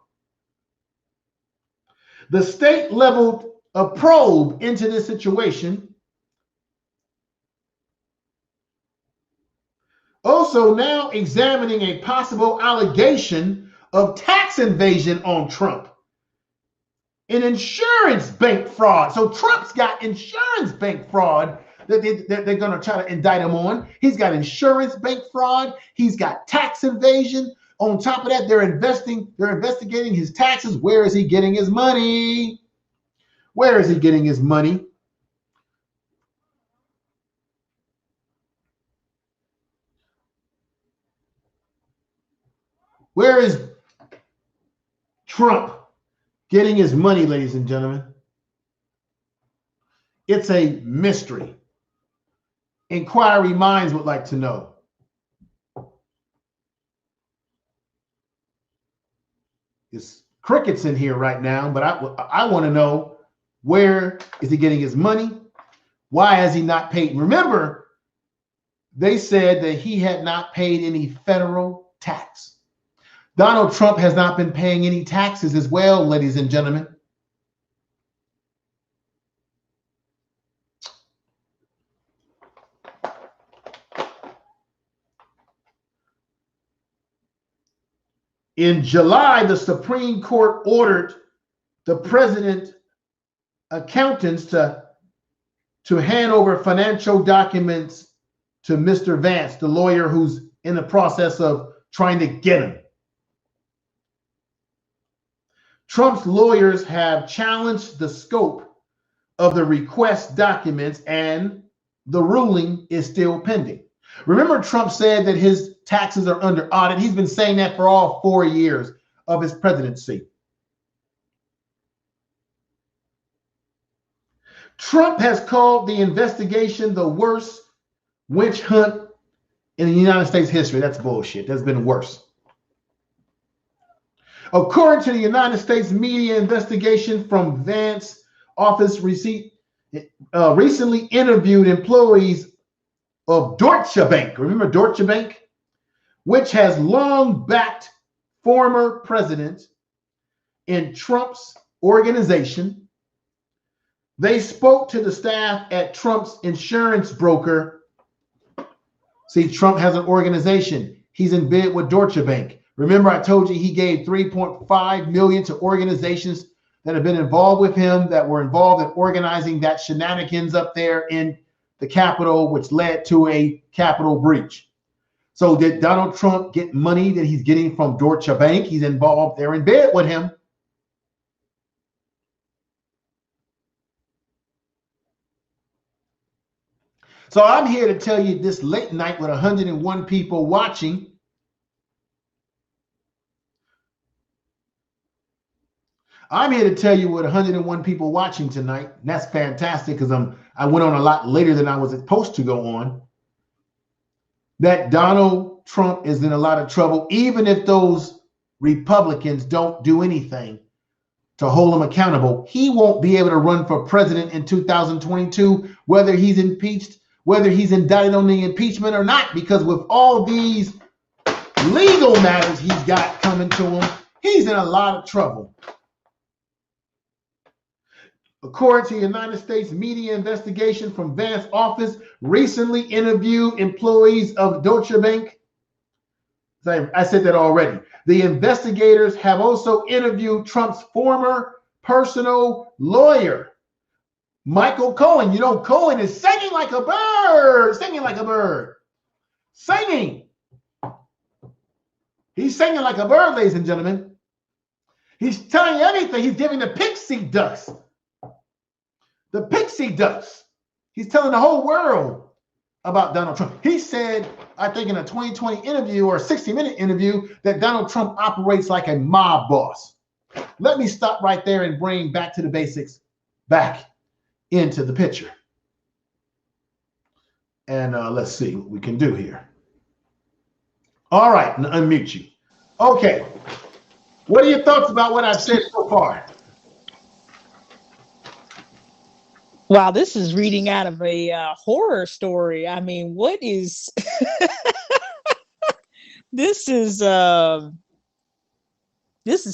The state leveled a probe into this situation also now examining a possible allegation of tax evasion on Trump and insurance bank fraud. So Trump's got insurance bank fraud that they're going to try to indict him on. He's got insurance bank fraud. He's got tax evasion. On top of that, they're investigating his taxes. Where is he getting his money? Where is he getting his money? Where is Trump getting his money, ladies and gentlemen? It's a mystery. Inquiry minds would like to know. It's crickets in here right now, but I want to know, where is he getting his money? Why has he not paid? Remember, they said that he had not paid any federal tax. Donald Trump has not been paying any taxes as well, ladies and gentlemen. In July, the Supreme Court ordered the president accountants to hand over financial documents to Mr. Vance, the lawyer who's in the process of trying to get him. Trump's lawyers have challenged the scope of the request documents, and the ruling is still pending. Remember, Trump said that his taxes are under audit. He's been saying that for all 4 years of his presidency. Trump has called the investigation the worst witch hunt in the United States history. That's bullshit. There's been worse. According to the United States media investigation from Vance office recently interviewed employees of Deutsche Bank. Remember Deutsche Bank? Which has long backed former president in Trump's organization. They spoke to the staff at Trump's insurance broker. See, Trump has an organization. He's in bed with Deutsche Bank. Remember, I told you he gave $3.5 million to organizations that have been involved with him, that were involved in organizing that shenanigans up there in the Capitol, which led to a Capitol breach. So did Donald Trump get money that he's getting from Deutsche Bank? He's involved. They're in bed with him. So I'm here to tell you this late night with 101 people watching. I'm here to tell you with 101 people watching tonight. And that's fantastic, because I went on a lot later than I was supposed to go on. That Donald Trump is in a lot of trouble, even if those Republicans don't do anything to hold him accountable. He won't be able to run for president in 2022, whether he's impeached, whether he's indicted on the impeachment or not, because with all these legal matters he's got coming to him, he's in a lot of trouble. According to the United States media investigation from Vance's office, recently interviewed employees of Deutsche Bank. I said that already. The investigators have also interviewed Trump's former personal lawyer, Michael Cohen. You know, Cohen is singing like a bird, singing like a bird, singing. He's singing like a bird, ladies and gentlemen. He's telling you everything. He's giving the pixie dust. The pixie dust. He's telling the whole world about Donald Trump. He said, I think in a 2020 interview or a 60-minute interview, that Donald Trump operates like a mob boss. Let me stop right there and bring Back to the Basics back into the picture. And let's see what we can do here. All right, unmute you. Okay. What are your thoughts about what I've said so far? Wow, this is reading out of a horror story. I mean, what is this is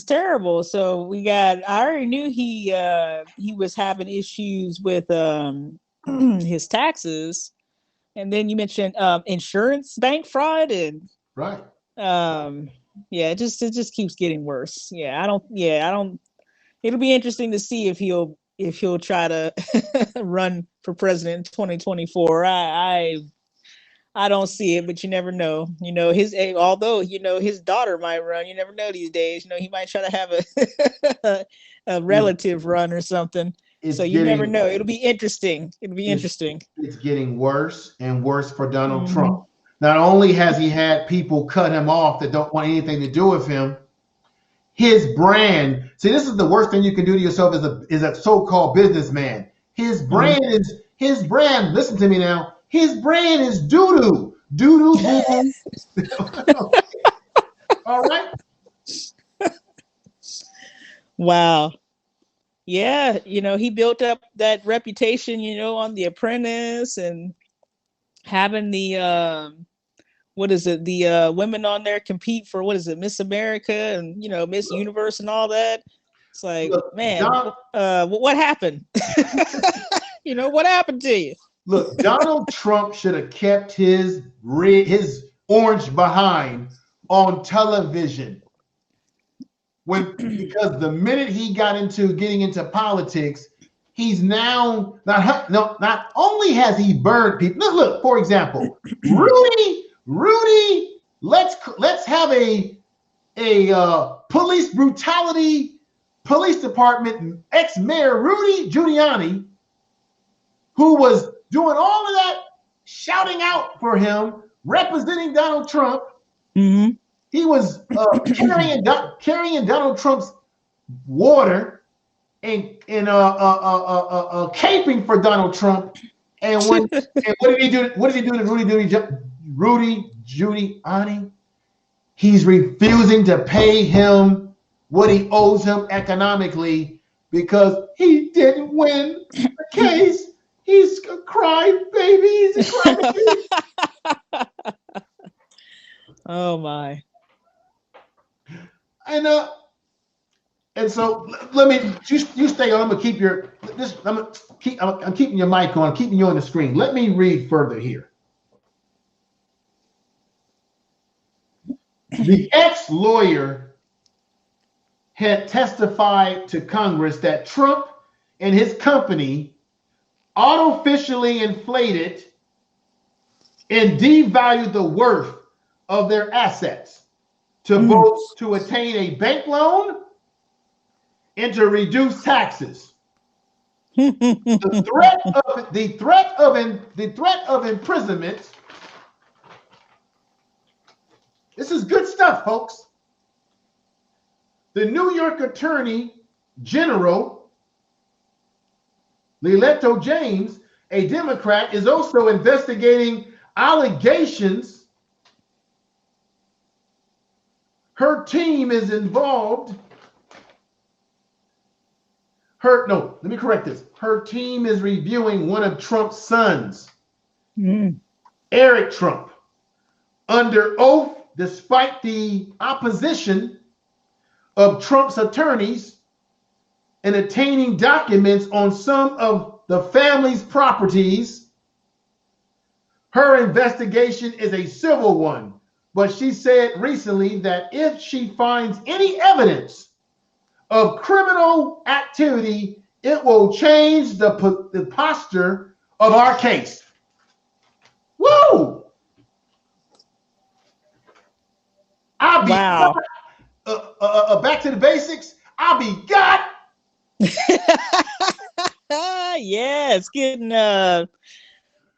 terrible. So I already knew he was having issues with his taxes, And then you mentioned insurance bank fraud and Right. yeah, it just keeps getting worse. I don't it'll be interesting to see if he'll try to run for president in 2024. I don't see it, but you never know. Although his daughter might run. You never know these days. He might try to have a Look, relative run or something. So it's you never getting know. It'll be interesting. It'll be it's interesting. it's getting worse and worse for Donald Mhm. Trump. Not only has he had people cut him off that don't want anything to do with him, his brand. See, this is the worst thing you can do to yourself as a so-called businessman. His Mhm. brand is his brand. Listen to me now. His brand is doo-doo. Doo-doo boo boo. All right. Wow. Yeah, he built up that reputation, on The Apprentice and having the what is it, the women on there compete for what is it, Miss America and Miss Universe and all that. It's like, Look, man, what happened? What happened to you? look, Donald Trump should have kept his orange behind on television. Because the minute he got into getting into politics, he's now not only has he burned people. Look, for example, Rudy, let's have a police brutality police department ex-mayor Rudy Giuliani, who was doing all of that, shouting out for him, representing Donald Trump. Mm-hmm. He was carrying Donald Trump's water and caping for Donald Trump. And what did he do? What did he do to Rudy Giuliani? He's refusing to pay him what he owes him economically because he didn't win the case. He's a crybaby. He's a crybaby. Oh my. And so let me you stay on. I'm gonna keep I'm keeping your mic on, keeping you on the screen. Let me read further here. The ex-lawyer had testified to Congress that Trump and his company artificially inflated and devalued the worth of their assets to both to attain a bank loan and to reduce taxes. The threat of imprisonment. This is good stuff, folks. The New York Attorney General Letitia James, a Democrat, is also investigating allegations her team is involved. Let me correct this. Her team is reviewing one of Trump's sons, Eric Trump, under oath, despite the opposition of Trump's attorneys in obtaining documents on some of the family's properties. Her investigation is a civil one, but she said recently that if she finds any evidence of criminal activity, it will change the posture of our case. Woo! Wow. Back to the basics. I'll be got. Yeah, it's getting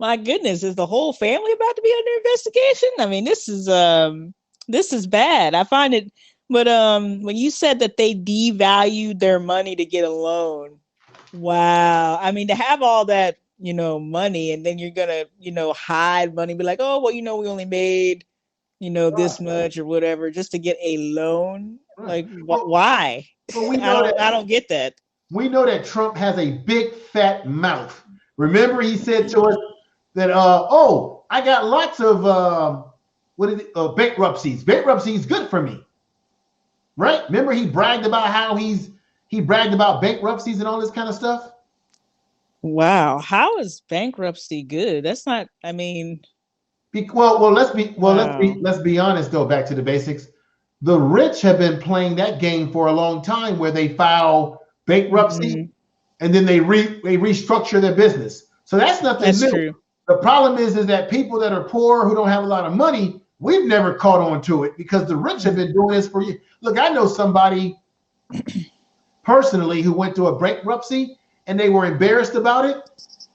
my goodness, is the whole family about to be under investigation? I mean, this is bad. I find it, but when you said that they devalued their money to get a loan, wow. I mean, to have all that, money, and then you're gonna, hide money, be like, oh, well, we only made, this much or whatever, just to get a loan. Like, why? Well, we I know I don't get that. We know that Trump has a big fat mouth. Remember, he said to us that, I got lots of bankruptcies. Bankruptcy is good for me, right? Remember, he bragged about how he bragged about bankruptcies and all this kind of stuff. Wow. How is bankruptcy good? That's not, I mean, wow. Let's be honest though. Back to the basics. The rich have been playing that game for a long time, where they file bankruptcy Mhm. and then they restructure their business. So that's nothing That's new. true. The problem is that people that are poor who don't have a lot of money, we've never caught on to it because the rich have been doing this for years. Look, I know somebody personally who went through a bankruptcy and they were embarrassed about it.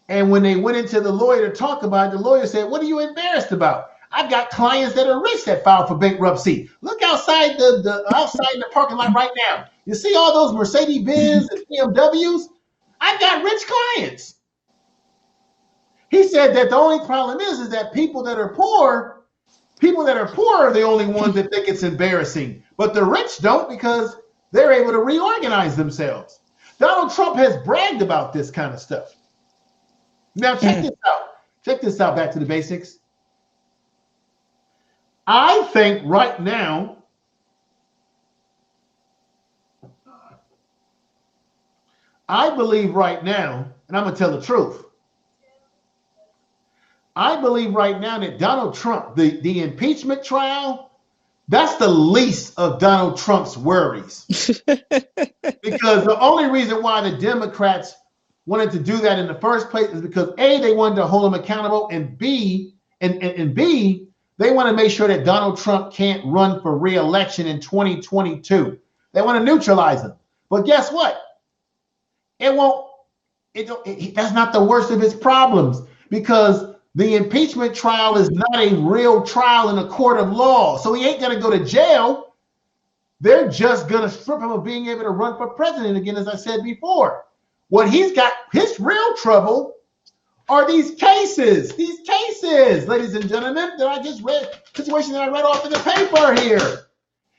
And when they went into the lawyer to talk about it, the lawyer said, "What are you embarrassed about? I've got clients that are rich that filed for bankruptcy. Look outside outside in the parking lot right now. You see all those Mercedes Benz and BMWs? I've got rich clients." He said that the only problem is that people that are poor are the only ones that think it's embarrassing. But the rich don't, because they're able to reorganize themselves. Donald Trump has bragged about this kind of stuff. Now check this out. Check this out, back to the basics. I think right now, I believe right now, and I'm going to tell the truth. I believe right now that Donald Trump, the impeachment trial, that's the least of Donald Trump's worries. Because the only reason why the Democrats wanted to do that in the first place is because A, they wanted to hold him accountable, and B, they want to make sure that Donald Trump can't run for re-election in 2022. They want to neutralize him. But guess what? It won't. That's not the worst of his problems, because the impeachment trial is not a real trial in a court of law. So he ain't going to go to jail. They're just going to strip him of being able to run for president again, as I said before. What he's got, his real trouble are these cases, ladies and gentlemen, that I just read, situation that I read off in the paper here.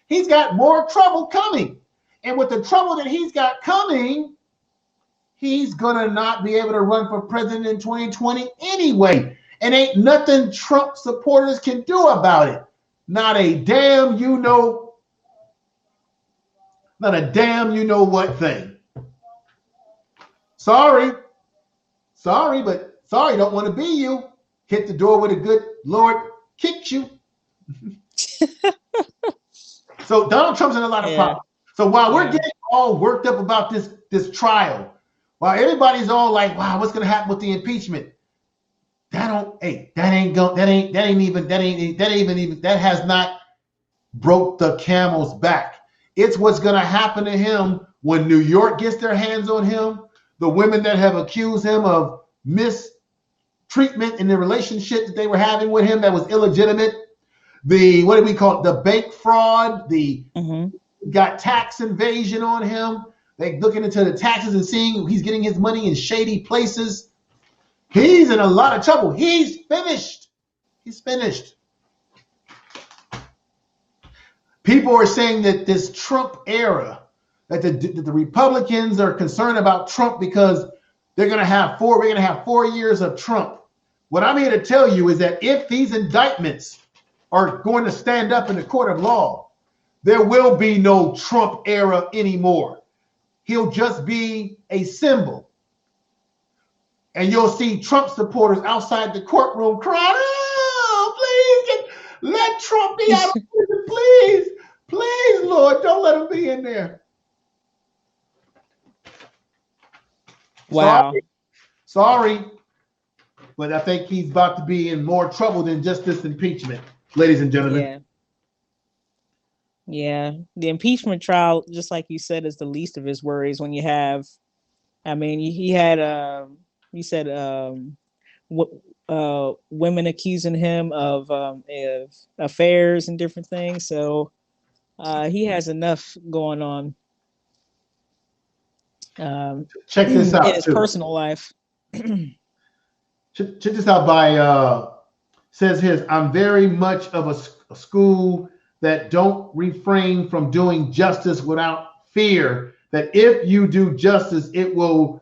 He's got more trouble coming. And with the trouble that he's got coming, he's going to not be able to run for president in 2020 anyway. And ain't nothing Trump supporters can do about it. Not a damn you know what thing. Sorry, but sorry, don't want to be you. Hit the door with a good Lord kicked you. So Donald Trump's in a lot of problems. So while we're getting all worked up about this trial, while everybody's all like, wow, what's gonna happen with the impeachment? That has not broke the camel's back. It's what's gonna happen to him when New York gets their hands on him. The women that have accused him of mistreatment in the relationship that they were having with him that was illegitimate. What do we call it? The bank fraud, got tax invasion on him. They looking into the taxes and seeing he's getting his money in shady places. He's in a lot of trouble. He's finished. People are saying that this Trump era, that the Republicans are concerned about Trump because we're going to have 4 years of Trump. What I'm here to tell you is that if these indictments are going to stand up in the court of law, there will be no Trump era anymore. He'll just be a symbol. And you'll see Trump supporters outside the courtroom crying, "Oh, please, let Trump be out of prison, please. Please, Lord, don't let him be in there." Wow. Sorry. But I think he's about to be in more trouble than just this impeachment, ladies and gentlemen. Yeah. The impeachment trial, just like you said, is the least of his worries. When you have, I mean, he had, you said, women accusing him of affairs and different things. So he has enough going on. Check this out in his personal life. Check this out by says his, "I'm very much of a school that don't refrain from doing justice without fear that if you do justice, it will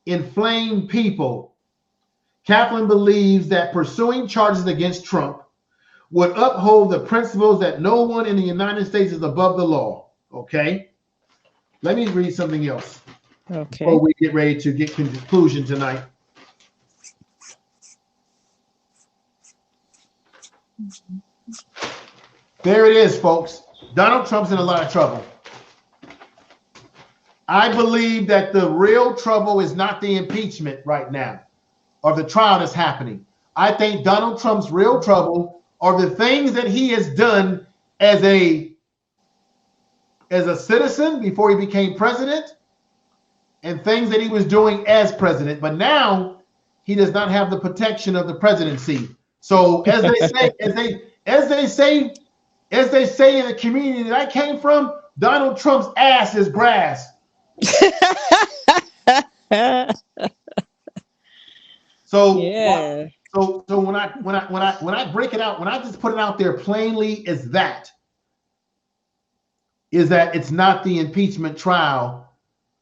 inflame people. Kaplan believes that pursuing charges against Trump would uphold the principles that no one in the United States is above the law." Okay, let me read something else. Okay. before we get ready to get conclusion tonight. There it is, folks. Donald Trump's in a lot of trouble. I believe that the real trouble is not the impeachment right now or the trial that's happening. I think Donald Trump's real trouble are the things that he has done as a citizen before he became president and things that he was doing as president. But now he does not have the protection of the presidency. So as they say, as they say in the community that I came from, Donald Trump's ass is grass. So Yeah. so when I break it out, when I just put it out there plainly, is that it's not the impeachment trial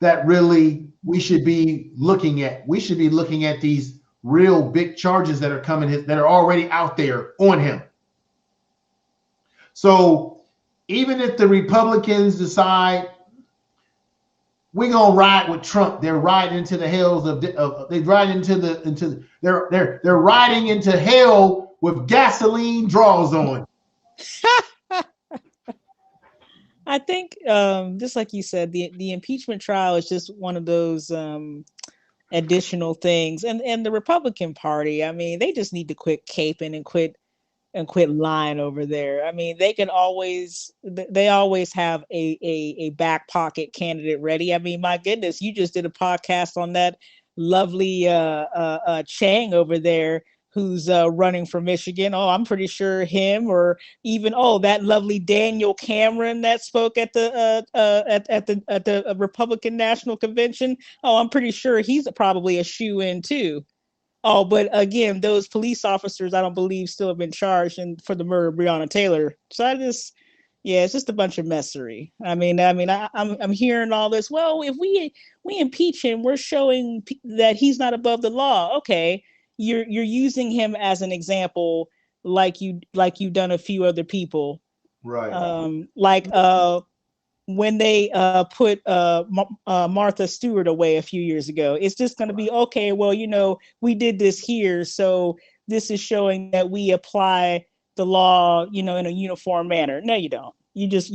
that really we should be looking at. We should be looking at these real big charges that are coming, that are already out there on him. So even if the Republicans decide we're gonna ride with Trump, they're riding into the hells of they ride into they're riding into hell with gasoline draws on. I think just like you said, the impeachment trial is just one of those additional things, and the Republican Party, I mean, they just need to quit caping and quit lying over there. I mean, they always have a back pocket candidate ready. I mean, my goodness, you just did a podcast on that lovely Chang over there who's running for Michigan. Oh, I'm pretty sure him, or even that lovely Daniel Cameron that spoke at the at the Republican National Convention. Oh, I'm pretty sure he's probably a shoe-in too. Oh, but again, those police officers, I don't believe, still have been charged for the murder of Breonna Taylor. So it's just a bunch of messery. I'm hearing all this. Well, if we impeach him, we're showing that he's not above the law. Okay, you're using him as an example, like you've done a few other people, right? When they put Martha Stewart away a few years ago. It's just going to be, okay, well, we did this here, so this is showing that we apply the law, in a uniform manner. No, you don't. You just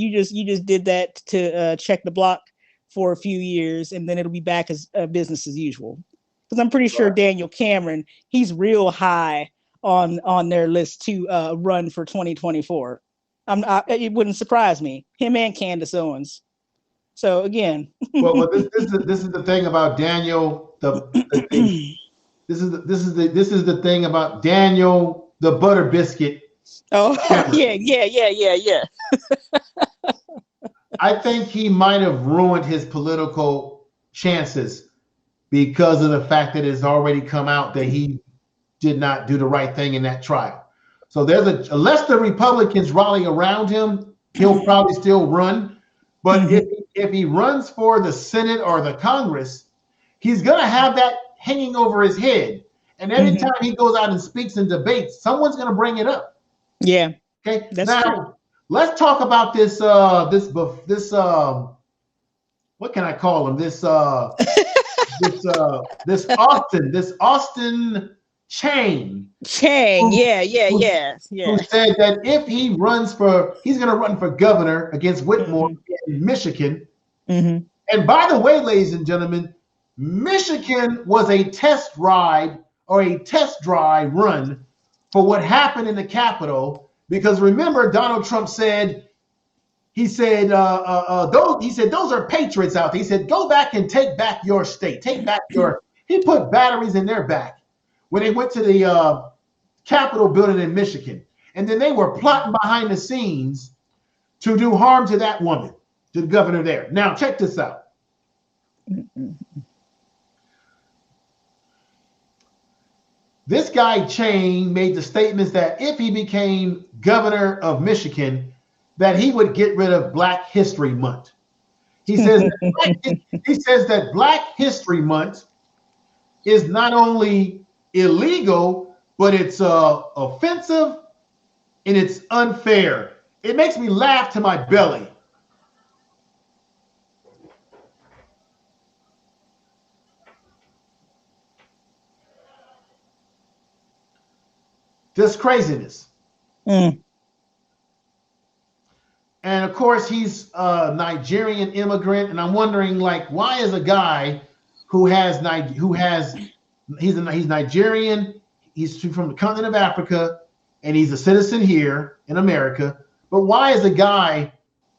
did that to check the block for a few years, and then it'll be back as business as usual. Because I'm pretty sure Daniel Cameron, he's real high on their list to run for 2024. It wouldn't surprise me. Him and Candace Owens. So again, well, this is the thing about Daniel. This is the thing about Daniel the Butter Biscuit. Oh yeah. I think he might have ruined his political chances because of the fact that it's already come out that he did not do the right thing in that trial. So unless the Republicans rally around him, he'll probably still run. But if he runs for the Senate or the Congress, he's going to have that hanging over his head. And every time he goes out and speaks in debates, someone's going to bring it up. Yeah. Okay. That's true. Let's talk about this what can I call him? This Austin Chang, yeah. who said that if he he's going to run for governor against Whitmore in Michigan. And by the way, ladies and gentlemen, Michigan was a test ride or a test drive run for what happened in the Capitol. Because remember, Donald Trump said, those are patriots out there. He said, go back and take back your state. He put batteries in their back when they went to the Capitol building in Michigan. And then they were plotting behind the scenes to do harm to that woman, to the governor there. Now, check this out. This guy Chang made the statements that if he became governor of Michigan, that he would get rid of Black History Month. He says that Black History Month is not only illegal, but it's offensive and it's unfair. It makes me laugh to my belly. Just craziness. Mm. And of course, he's a Nigerian immigrant, and I'm wondering, like, why is a guy he's Nigerian, he's from the continent of Africa, and he's a citizen here in America, but why is a guy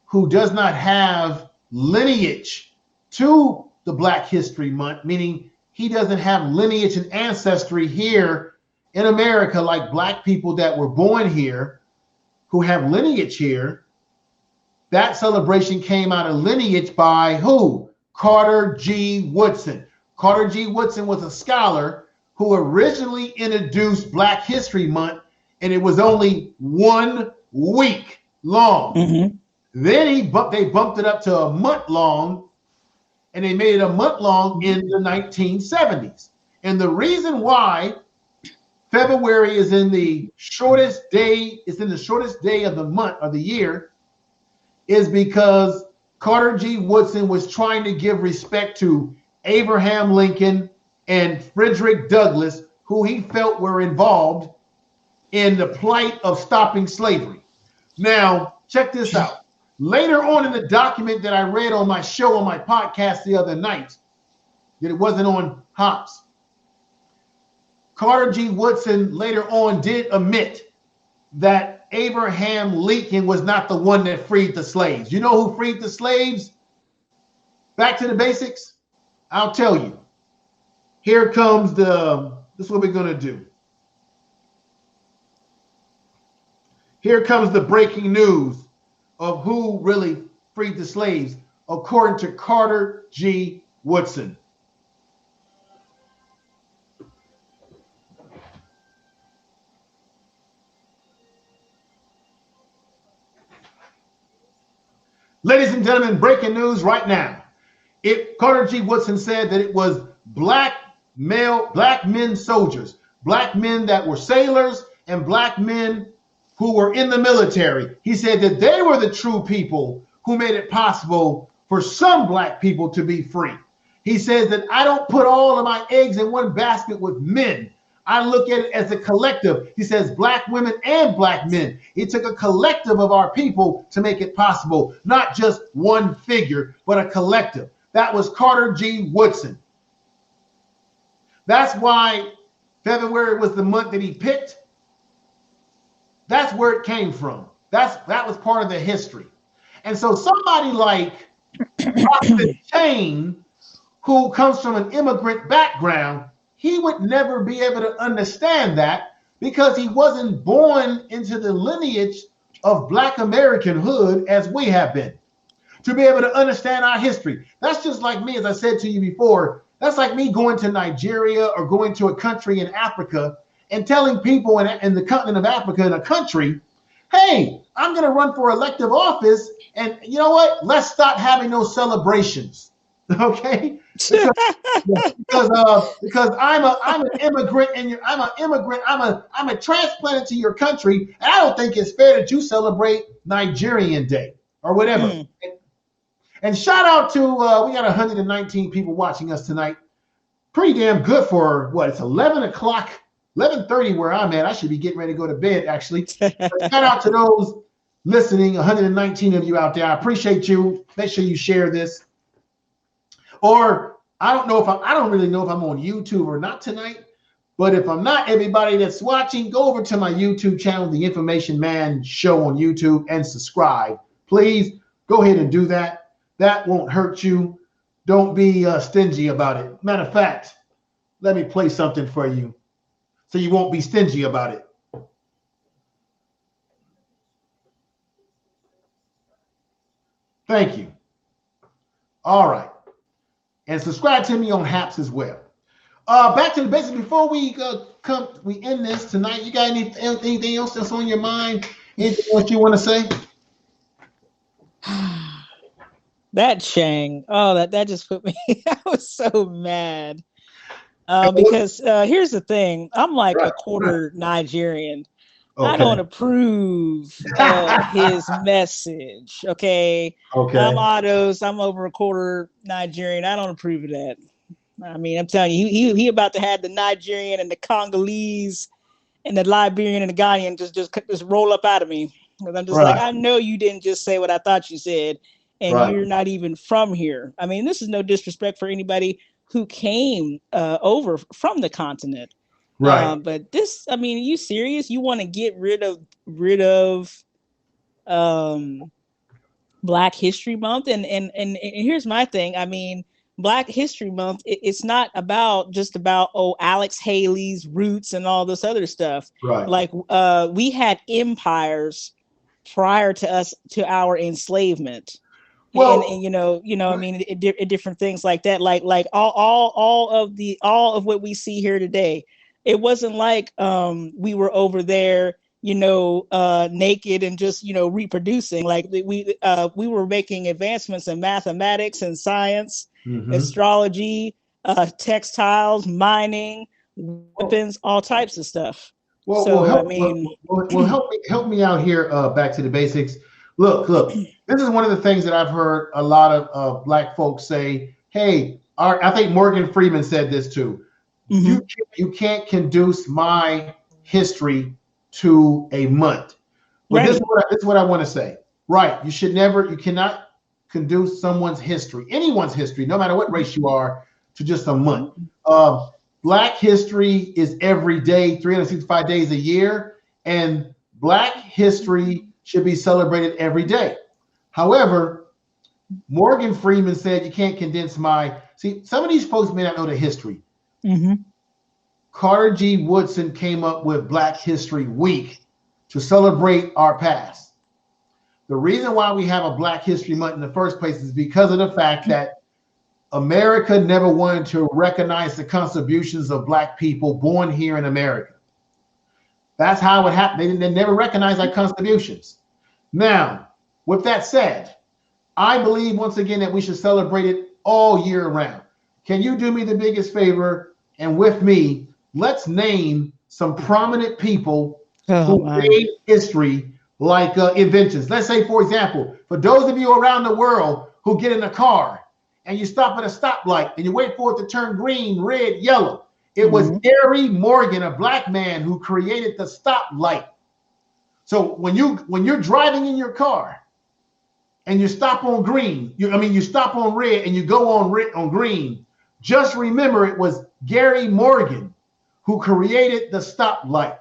who does not have lineage to the Black History Month, meaning he doesn't have lineage and ancestry here in America like Black people that were born here who have lineage here? That celebration came out of lineage by who? Carter G. Woodson. Carter G. Woodson was a scholar who originally introduced Black History Month, and it was only 1 week long. Mm-hmm. Then they bumped it up to a month long, and they made it a month long in the 1970s. And the reason why February is in the shortest day, of the month of the year, is because Carter G. Woodson was trying to give respect to Abraham Lincoln and Frederick Douglass, who he felt were involved in the plight of stopping slavery. Now, check this out. Later on in the document that I read on my show, on my podcast the other night, that it wasn't on Hops, Carter G. Woodson later on did admit that Abraham Lincoln was not the one that freed the slaves. You know who freed the slaves? Back to the basics? I'll tell you. Here comes this is what we're going to do. Here comes the breaking news of who really freed the slaves, according to Carter G. Woodson. Ladies and gentlemen, breaking news right now. Carter G. Woodson said that it was black men soldiers, black men that were sailors, and black men who were in the military. He said that they were the true people who made it possible for some black people to be free. He says that I don't put all of my eggs in one basket with men. I look at it as a collective. He says black women and black men. It took a collective of our people to make it possible, not just one figure, but a collective. That was Carter G. Woodson. That's why February was the month that he picked. That's where it came from. That was part of the history. And so somebody like Prophet Chain, who comes from an immigrant background, he would never be able to understand that because he wasn't born into the lineage of Black American hood as we have been. To be able to understand our history. That's just like me, as I said to you before, that's like me going to Nigeria or going to a country in Africa and telling people in the continent of Africa, in a country, hey, I'm going to run for elective office, and you know what? Let's stop having those celebrations, okay? Because I'm an immigrant, and I'm a transplanted to your country, and I don't think it's fair that you celebrate Nigerian Day or whatever. Mm. And shout out to we got 119 people watching us tonight. Pretty damn good for what? It's 11 o'clock. 11:30 where I'm at. I should be getting ready to go to bed, actually. Shout out to those listening, 119 of you out there. I appreciate you. Make sure you share this. Or I don't really know if I'm on YouTube or not tonight. But if I'm not, everybody that's watching, go over to my YouTube channel, The Information Man Show on YouTube, and subscribe. Please go ahead and do that. That won't hurt you. Don't be stingy about it. Matter of fact, let me play something for you, so you won't be stingy about it. Thank you. All right. And subscribe to me on Haps as well. Back to the basics. Before we end this tonight, you got anything else that's on your mind? Anything else you want to say? That Chang. Oh, that just put me. I was so mad. Because here's the thing. I'm like a quarter Nigerian. Okay. I don't approve of his message. Okay. I'm Otto's. I'm over a quarter Nigerian. I don't approve of that. I mean, I'm telling you, he about to have the Nigerian and the Congolese and the Liberian and the Ghanaian just roll up out of me. Because I'm just like, I know you didn't just say what I thought you said, and you're not even from here. I mean, this is no disrespect for anybody who came over from the continent. Right. But this, I mean, are you serious? You want to get rid of Black History Month? And here's my thing. I mean, Black History Month, it's not just about Alex Haley's roots and all this other stuff. Right. Like we had empires prior to our enslavement. Well, and I mean, different things like that. Like all of what we see here today. It wasn't like we were over there, naked and just reproducing. Like we were making advancements in mathematics and science, astrology, textiles, mining, weapons, all types of stuff. Well, help me out here. Back to the basics. Look. This is one of the things that I've heard a lot of Black folks say. Hey, I think Morgan Freeman said this too. You can't conduce my history to a month. But this is what I want to say. Right. You cannot conduce someone's history, anyone's history, no matter what race you are, to just a month. Black history is every day, 365 days a year, and Black history should be celebrated every day. However, Morgan Freeman said you can't condense some of these folks may not know the history. Carter G. Woodson came up with Black History Week to celebrate our past. The reason why we have a Black History Month in the first place is because of the fact that America never wanted to recognize the contributions of Black people born here in America. That's how it happened. They never recognized our contributions. Now, with that said, I believe once again that we should celebrate it all year round. Can you do me the biggest favor and with me, let's name some prominent people who made history, like inventions. Let's say, for example, for those of you around the world who get in a car and you stop at a stoplight and you wait for it to turn green, red, yellow. It was Gary Morgan, a Black man, who created the stoplight. So when you're driving in your car and you stop on green, you stop on red and you go on green, just remember it was Gary Morgan who created the stoplight.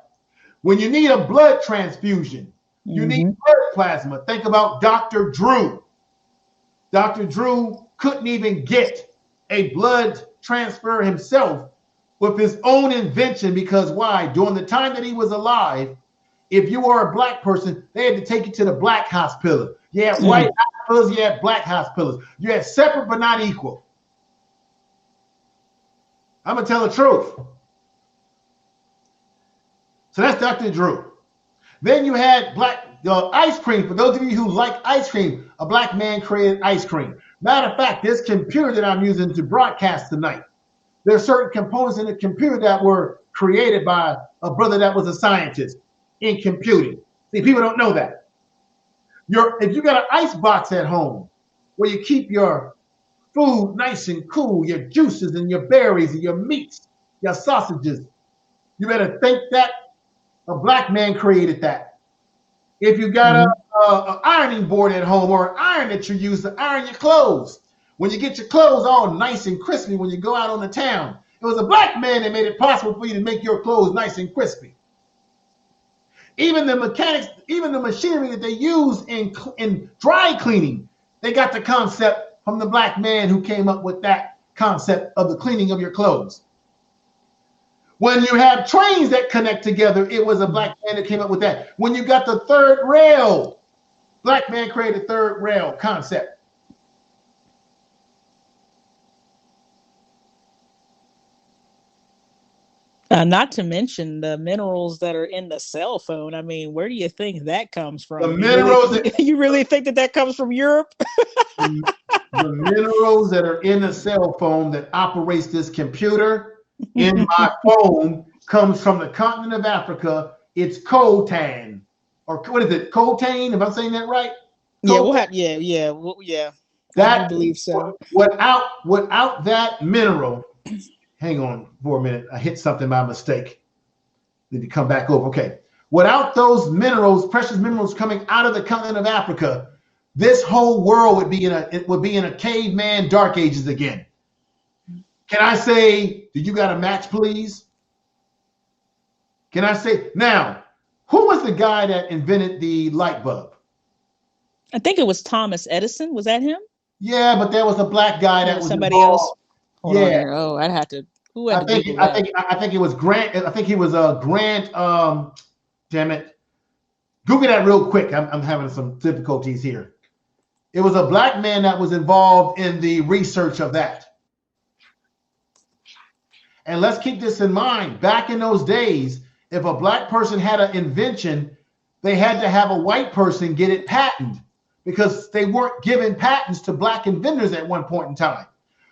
When you need a blood transfusion, you need blood plasma. Think about Dr. Drew. Dr. Drew couldn't even get a blood transfer himself with his own invention because why? During the time that he was alive, if you were a Black person, they had to take you to the Black hospital. You had white hospitals, you had Black hospitals. You had separate but not equal. I'm going to tell the truth. So that's Dr. Drew. Then you had Black ice cream. For those of you who like ice cream, a Black man created ice cream. Matter of fact, this computer that I'm using to broadcast tonight, there are certain components in the computer that were created by a brother that was a scientist in computing. See, people don't know that. If you got an ice box at home where you keep your food nice and cool, your juices and your berries and your meats, your sausages, you better think that a Black man created that. If you got an ironing board at home or an iron that you use to iron your clothes, when you get your clothes all nice and crispy when you go out on the town, it was a Black man that made it possible for you to make your clothes nice and crispy. Even the mechanics, even the machinery that they use in dry cleaning, they got the concept from the Black man who came up with that concept of the cleaning of your clothes. When you have trains that connect together, it was a Black man that came up with that. When you got the third rail, Black man created the third rail concept. Not to mention the minerals that are in the cell phone. I mean, where do you think that comes from? The minerals. You really think that comes from Europe? The minerals that are in the cell phone that operates this computer in my phone comes from the continent of Africa. It's coltan, or what is it? Coltan, if I'm saying that right? Yeah. That, I believe so. Without that mineral, hang on for a minute. I hit something by mistake. Need to come back over. Okay. Without those minerals, precious minerals coming out of the continent of Africa, this whole world would be in a caveman dark ages again. Can I say, do you got a match, please? Can I say now, who was the guy that invented the light bulb? I think it was Thomas Edison. Was that him? Yeah, but there was a black guy that was somebody involved. else. Hold on here. Oh, I'd have to. Who had to Google that? I think it was Grant. I think he was Grant. Damn it. Google that real quick. I'm having some difficulties here. It was a black man that was involved in the research of that. And let's keep this in mind. Back in those days, if a black person had an invention, they had to have a white person get it patented because they weren't giving patents to black inventors at one point in time.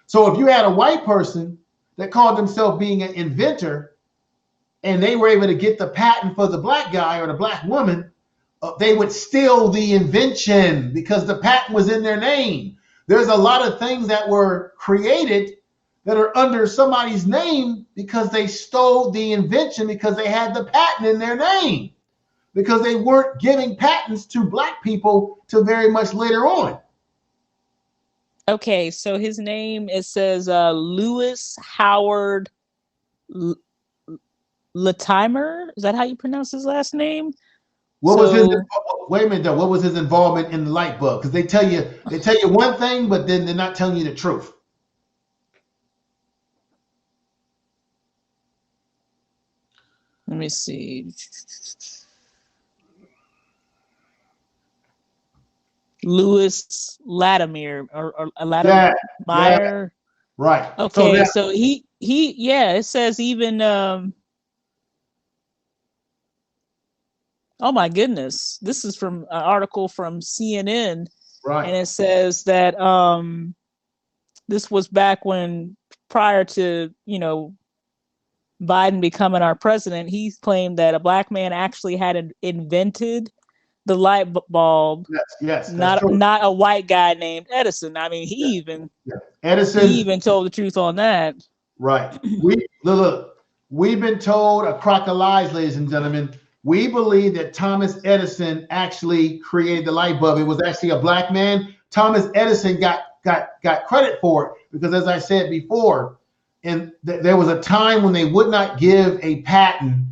So if you had a white person that called themselves being an inventor and they were able to get the patent for the black guy or the black woman, they would steal the invention because the patent was in their name. There's a lot of things that were created that are under somebody's name because they stole the invention because they had the patent in their name, because they weren't giving patents to black people till very much later on. Okay, so his name, it says Lewis Howard Latimer. Is that how you pronounce his last name? What was his? Wait a minute though. What was his involvement in the light bulb? Because they tell you one thing, but then they're not telling you the truth. Let me see. Louis Latimer or Latimer. Yeah, right. Okay, so he it says even oh my goodness, this is from an article from CNN, right? And it says that this was back when, prior to Biden becoming our president, he claimed that a black man actually had invented the light bulb. Yes, not a white guy named Edison. I mean, Edison. He even told the truth on that. Right. We've been told a crock of lies, ladies and gentlemen. We believe that Thomas Edison actually created the light bulb. It was actually a black man. Thomas Edison got credit for it because, as I said before, and there was a time when they would not give a patent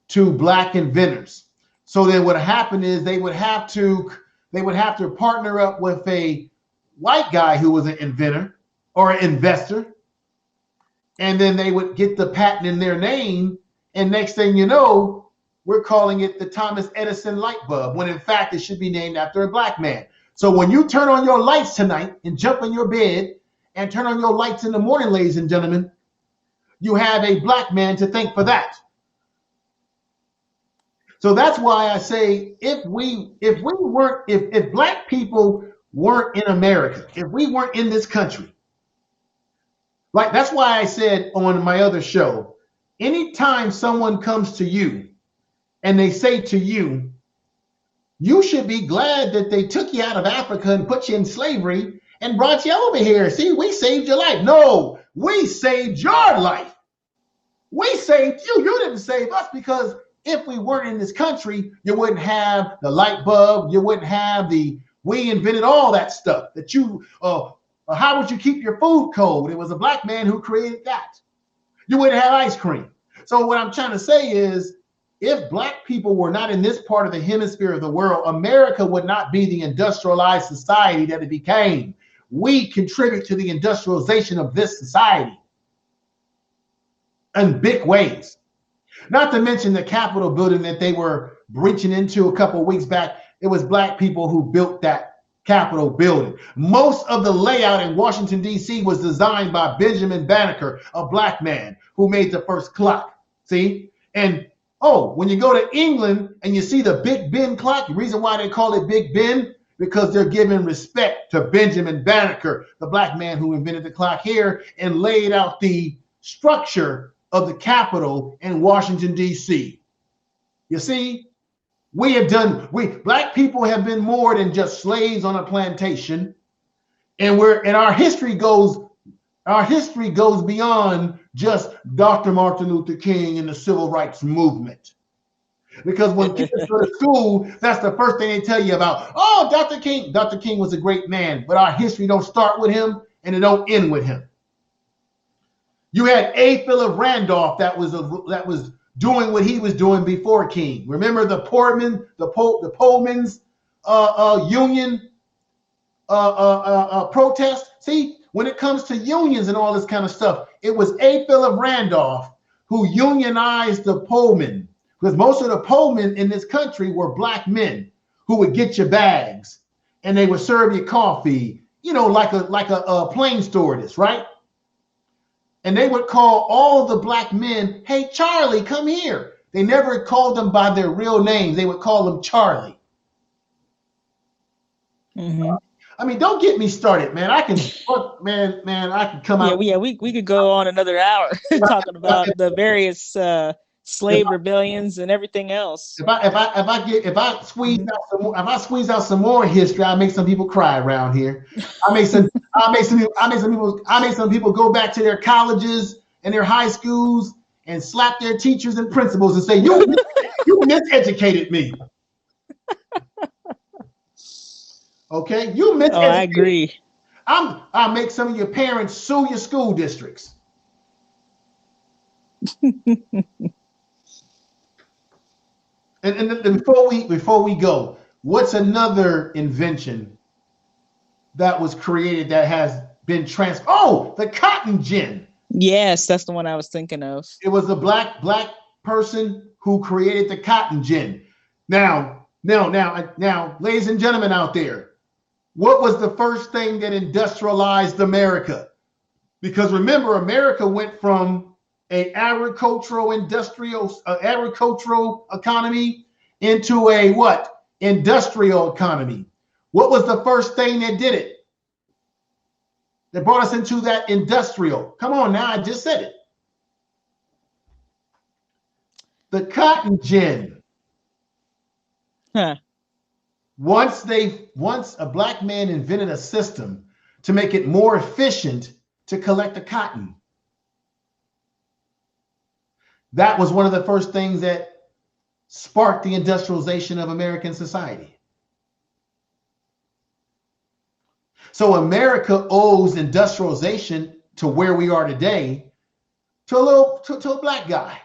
to black inventors. So then what happened is they would have to partner up with a white guy who was an inventor or an investor, and then they would get the patent in their name. And next thing you know, we're calling it the Thomas Edison light bulb, when in fact it should be named after a black man. So when you turn on your lights tonight and jump in your bed and turn on your lights in the morning, ladies and gentlemen, you have a black man to thank for that. So that's why I say if black people weren't in America, if we weren't in this country, like that's why I said on my other show, anytime someone comes to you and they say to you, you should be glad that they took you out of Africa and put you in slavery and brought you over here. See, we saved your life. No, we saved your life. We saved you. You didn't save us, because if we weren't in this country, you wouldn't have the light bulb. You wouldn't have we invented all that stuff that you, how would you keep your food cold? It was a black man who created that. You wouldn't have ice cream. So what I'm trying to say is, if black people were not in this part of the hemisphere of the world, America would not be the industrialized society that it became. We contribute to the industrialization of this society in big ways. Not to mention the Capitol building that they were breaching into a couple of weeks back. It was black people who built that Capitol building. Most of the layout in Washington, D.C. was designed by Benjamin Banneker, a black man who made the first clock. See? And when you go to England and you see the Big Ben clock, the reason why they call it Big Ben, because they're giving respect to Benjamin Banneker, the black man who invented the clock here and laid out the structure of the Capitol in Washington, D.C. You see, black people have been more than just slaves on a plantation. And our history goes beyond just Dr. Martin Luther King and the civil rights movement. Because when kids go to school, that's the first thing they tell you about. Oh, Dr. King. Dr. King was a great man, but our history don't start with him and it don't end with him. You had A. Philip Randolph that was doing what he was doing before King. Remember the Pullmans union protest? See, when it comes to unions and all this kind of stuff, it was A. Philip Randolph who unionized the Pullman, because most of the Pullmen in this country were black men who would get your bags and they would serve you coffee, like a plane stewardess, right? And they would call all the black men, hey, Charlie, come here. They never called them by their real names. They would call them Charlie. Mm-hmm. I mean, don't get me started, man. I can come out. Yeah, we could go on another hour talking about the various slave rebellions and everything else. If I squeeze out some more history, I make some people cry around here. I make some people go back to their colleges and their high schools and slap their teachers and principals and say, you miseducated me. Okay, you miseducated. Oh, I agree. I'll make some of your parents sue your school districts. And before we go, what's another invention that was created that has been the cotton gin. Yes, that's the one I was thinking of. It was a black person who created the cotton gin. Now, ladies and gentlemen out there, what was the first thing that industrialized America? Because remember, America went from an agricultural economy into a what? Industrial economy. What was the first thing that did it? That brought us into that industrial. Come on now, I just said it. The cotton gin. Huh. Once a black man invented a system to make it more efficient to collect the cotton. That was one of the first things that sparked the industrialization of American society. So America owes industrialization to where we are today to a black guy.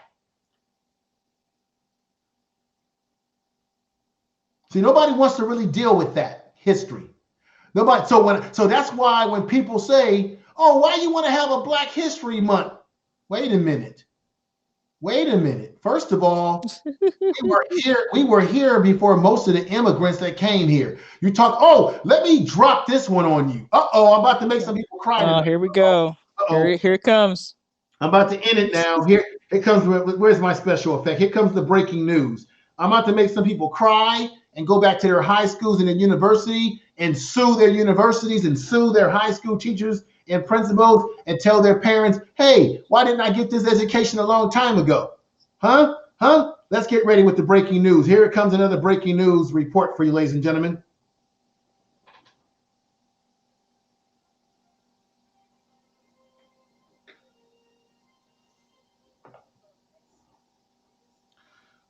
See, nobody wants to really deal with that history. Nobody. So that's why when people say, "Oh, why you want to have a Black History Month?" Wait a minute. First of all, we were here before most of the immigrants that came here. You talk, oh, let me drop this one on you. Uh-oh, I'm about to make some people cry. Oh, here we go. Here it comes. I'm about to end it now. Here it comes. Where's my special effect? Here comes the breaking news. I'm about to make some people cry and go back to their high schools and their university and sue their universities and sue their high school teachers and principals and tell their parents, hey, why didn't I get this education a long time ago? Huh? Let's get ready with the breaking news. Here it comes, another breaking news report for you, ladies and gentlemen.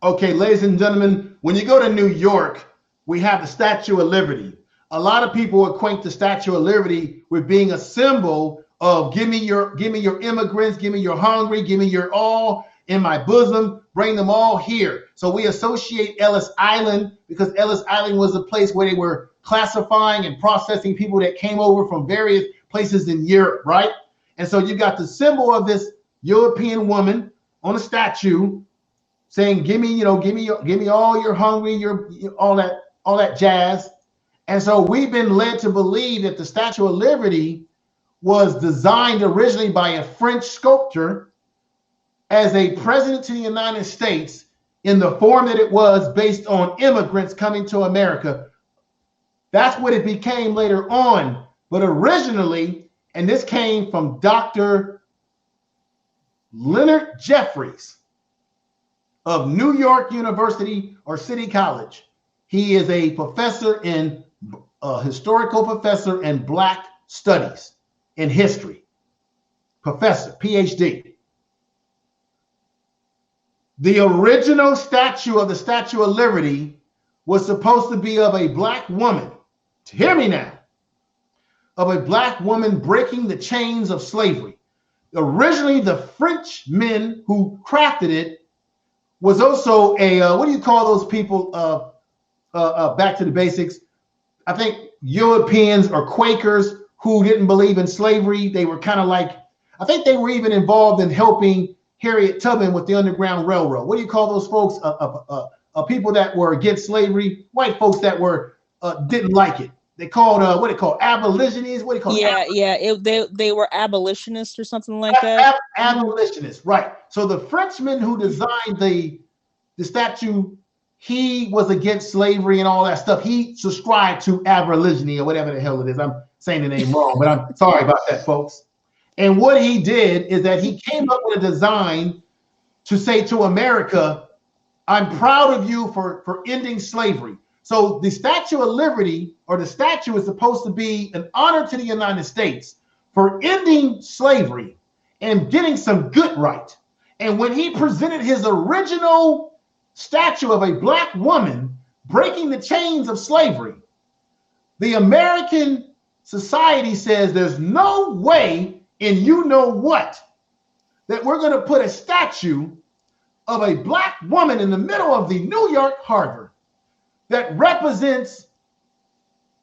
Okay, ladies and gentlemen, when you go to New York, we have the Statue of Liberty. A lot of people acquaint the Statue of Liberty with being a symbol of give me your immigrants, give me your hungry, give me your all in my bosom, bring them all here. So we associate Ellis Island because Ellis Island was a place where they were classifying and processing people that came over from various places in Europe, right? And so you got the symbol of this European woman on a statue saying, give me all your hungry, all that jazz. And so we've been led to believe that the Statue of Liberty was designed originally by a French sculptor as a president to the United States in the form that it was based on immigrants coming to America. That's what it became later on. But originally, and this came from Dr. Leonard Jeffries of New York University or City College. He is a historical professor in Black studies in history. Professor, PhD. The original statue of the Statue of Liberty was supposed to be of a black woman. Hear me now. Of a black woman breaking the chains of slavery. Originally, the Frenchmen who crafted it was also a, what do you call those people, back to the basics? I think Europeans or Quakers who didn't believe in slavery. They were kind of like, I think they were even involved in helping Harriet Tubman with the Underground Railroad. What do you call those folks? People that were against slavery, white folks that were didn't like it. They called what they call abolitionists. What do you call? They were abolitionists or something like that. Abolitionists, right? So the Frenchman who designed the statue, he was against slavery and all that stuff. He subscribed to abolitiony or whatever the hell it is. I'm saying the name wrong, but I'm sorry about that, folks. And what he did is that he came up with a design to say to America, I'm proud of you for ending slavery. So the Statue of Liberty, or the statue, is supposed to be an honor to the United States for ending slavery and getting some good right. And when he presented his original statue of a black woman breaking the chains of slavery, the American society says there's no way in you know what that we're going to put a statue of a black woman in the middle of the New York Harbor that represents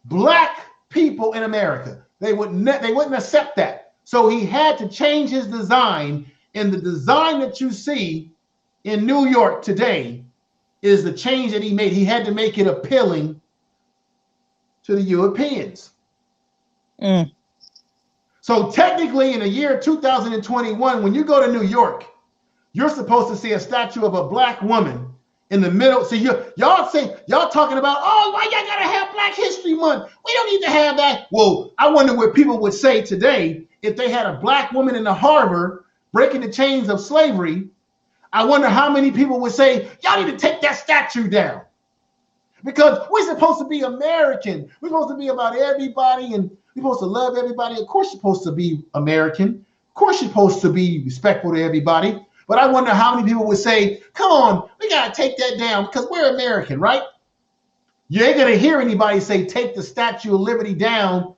black people in America. They wouldn't accept that. So he had to change his design, and the design that you see in New York today is the change that he made. He had to make it appealing to the Europeans. So technically, in the year 2021, when you go to New York, you're supposed to see a statue of a black woman in the middle. So y'all talking about, oh, why y'all gotta have Black History Month? We don't need to have that. Well, I wonder what people would say today if they had a black woman in the harbor breaking the chains of slavery. I wonder how many people would say, y'all need to take that statue down. Because we're supposed to be American. We're supposed to be about everybody, and we're supposed to love everybody. Of course, you're supposed to be American. Of course, you're supposed to be respectful to everybody. But I wonder how many people would say, come on, we got to take that down because we're American, right? You ain't going to hear anybody say, take the Statue of Liberty down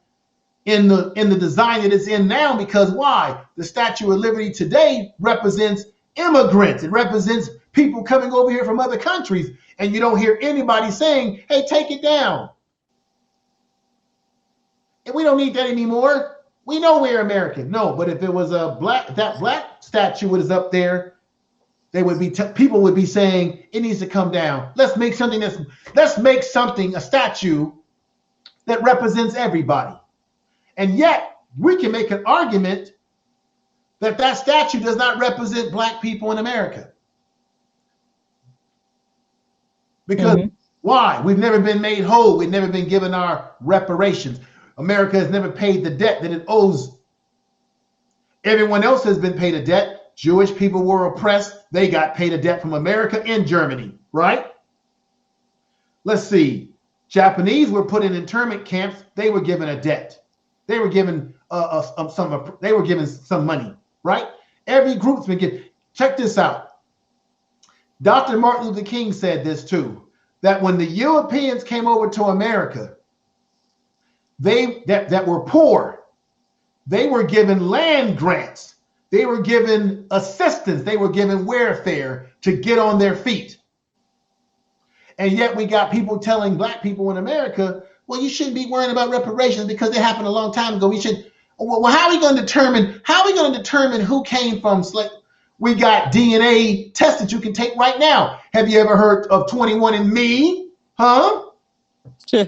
in the design that it's in now, because why? The Statue of Liberty today represents immigrants. It represents people coming over here from other countries. And you don't hear anybody saying, hey, take it down. And we don't need that anymore. We know we're American. No, but if it was that black statue was up there, they would be people would be saying it needs to come down. Let's make something a statue that represents everybody. And yet we can make an argument that statue does not represent black people in America. Because why? We've never been made whole. We've never been given our reparations. America has never paid the debt that it owes. Everyone else has been paid a debt. Jewish people were oppressed. They got paid a debt from America and Germany, right? Let's see. Japanese were put in internment camps. They were given a debt. They were given some money, right? Every group's been given. Check this out. Dr. Martin Luther King said this too, that when the Europeans came over to America, that were poor, they were given land grants. They were given assistance. They were given welfare to get on their feet. And yet we got people telling black people in America, well, you shouldn't be worrying about reparations because it happened a long time ago. Well, how are we going to determine who came from slavery? We got DNA tests that you can take right now. Have you ever heard of 21andMe? Huh? You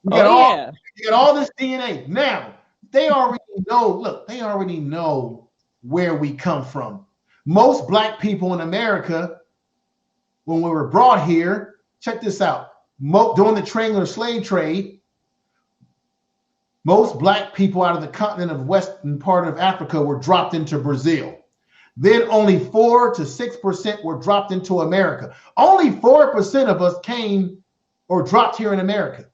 got all this DNA. Now, they already know where we come from. Most black people in America, when we were brought here, check this out. During the triangular slave trade, most black people out of the continent of western part of Africa were dropped into Brazil. Then only 4 to 6% were dropped into America. Only 4% of us came or dropped here in America.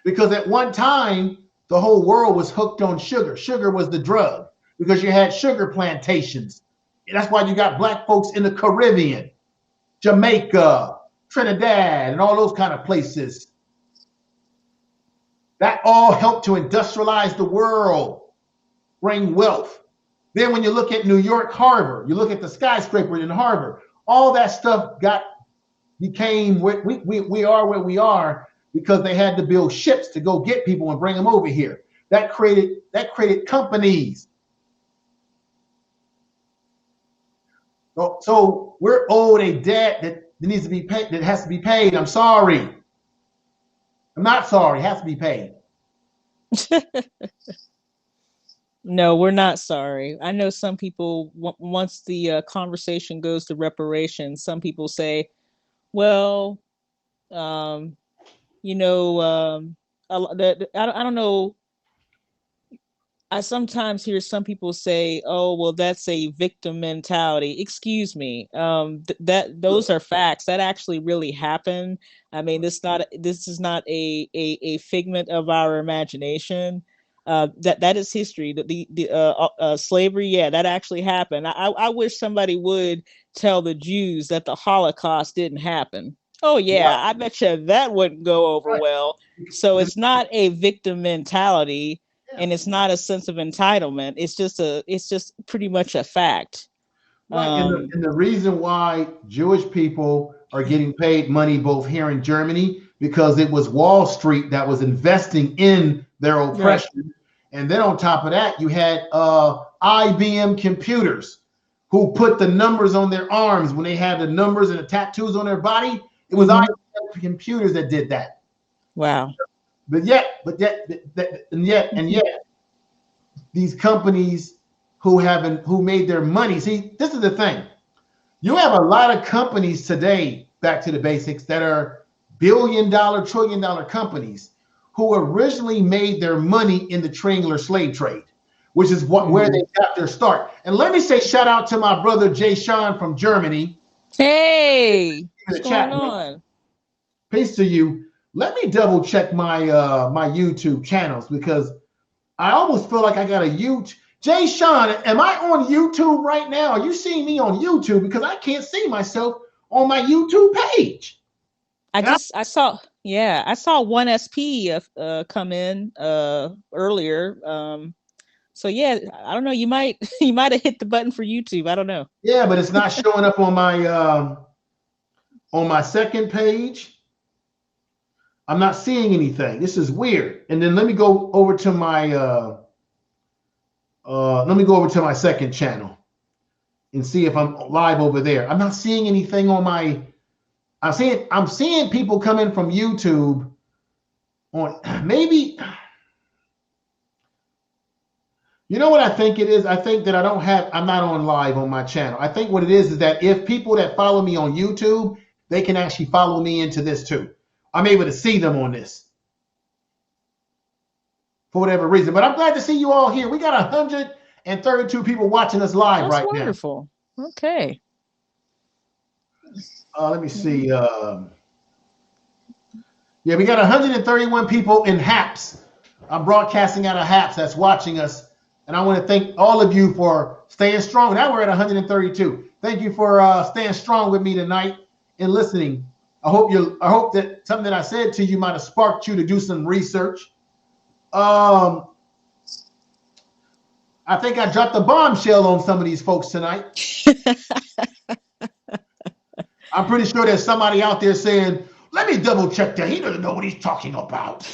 Because at one time, the whole world was hooked on sugar. Sugar was the drug because you had sugar plantations. That's why you got black folks in the Caribbean, Jamaica, Trinidad, and all those kind of places. That all helped to industrialize the world, bring wealth. Then when you look at New York Harbor, you look at the skyscraper in Harbor, all that stuff became what we are where we are because they had to build ships to go get people and bring them over here. That created companies. So we're owed a debt that needs to be paid, that has to be paid. I'm sorry. I'm not sorry. It has to be paid. No, we're not sorry. I know some people, once the conversation goes to reparations, some people say, well, you know, I don't know. I sometimes hear some people say, "Oh, well, that's a victim mentality." Excuse me. Those are facts that actually really happen. I mean, this is not a figment of our imagination. That is history. The slavery, yeah, that actually happened. I wish somebody would tell the Jews that the Holocaust didn't happen. Oh yeah, I bet you that wouldn't go over well. So it's not a victim mentality and it's not a sense of entitlement. It's just pretty much a fact. Right. And the reason why Jewish people are getting paid money both here in Germany, because it was Wall Street that was investing in their oppression. Right. And then on top of that, you had IBM computers who put the numbers on their arms when they had the numbers and the tattoos on their body. It was IBM computers that did that. Wow. But yet, these companies who made their money. See, this is the thing. You have a lot of companies today, back to the basics, that are billion-dollar, trillion-dollar companies who originally made their money in the triangular slave trade, which is where they got their start. And let me say shout out to my brother Jay Sean from Germany. Hey, what's going on? Peace to you. Let me double check my my YouTube channels because I almost feel like I got a YouTube. Jay Sean, am I on YouTube right now? Are you seeing me on YouTube? Because I can't see myself on my YouTube page. I saw 1SP come in earlier. So yeah, I don't know. You might have hit the button for YouTube. I don't know. Yeah, but it's not showing up on my second page. I'm not seeing anything. This is weird. And then let me go over to my second channel and see if I'm live over there. I'm not seeing anything on my. I'm seeing people come in from YouTube on maybe. You know what I think it is? I think that I'm not on live on my channel. I think what it is that if people that follow me on YouTube, they can actually follow me into this too. I'm able to see them on this for whatever reason. But I'm glad to see you all here. We got 132 people watching us live right now. That's wonderful. Okay. Let me see. Yeah, we got 131 people in HAPS. I'm broadcasting out of HAPS that's watching us. And I want to thank all of you for staying strong. Now we're at 132. Thank you for staying strong with me tonight and listening. I hope that something that I said to you might have sparked you to do some research. I think I dropped a bombshell on some of these folks tonight. I'm pretty sure there's somebody out there saying, let me double check that. He doesn't know what he's talking about.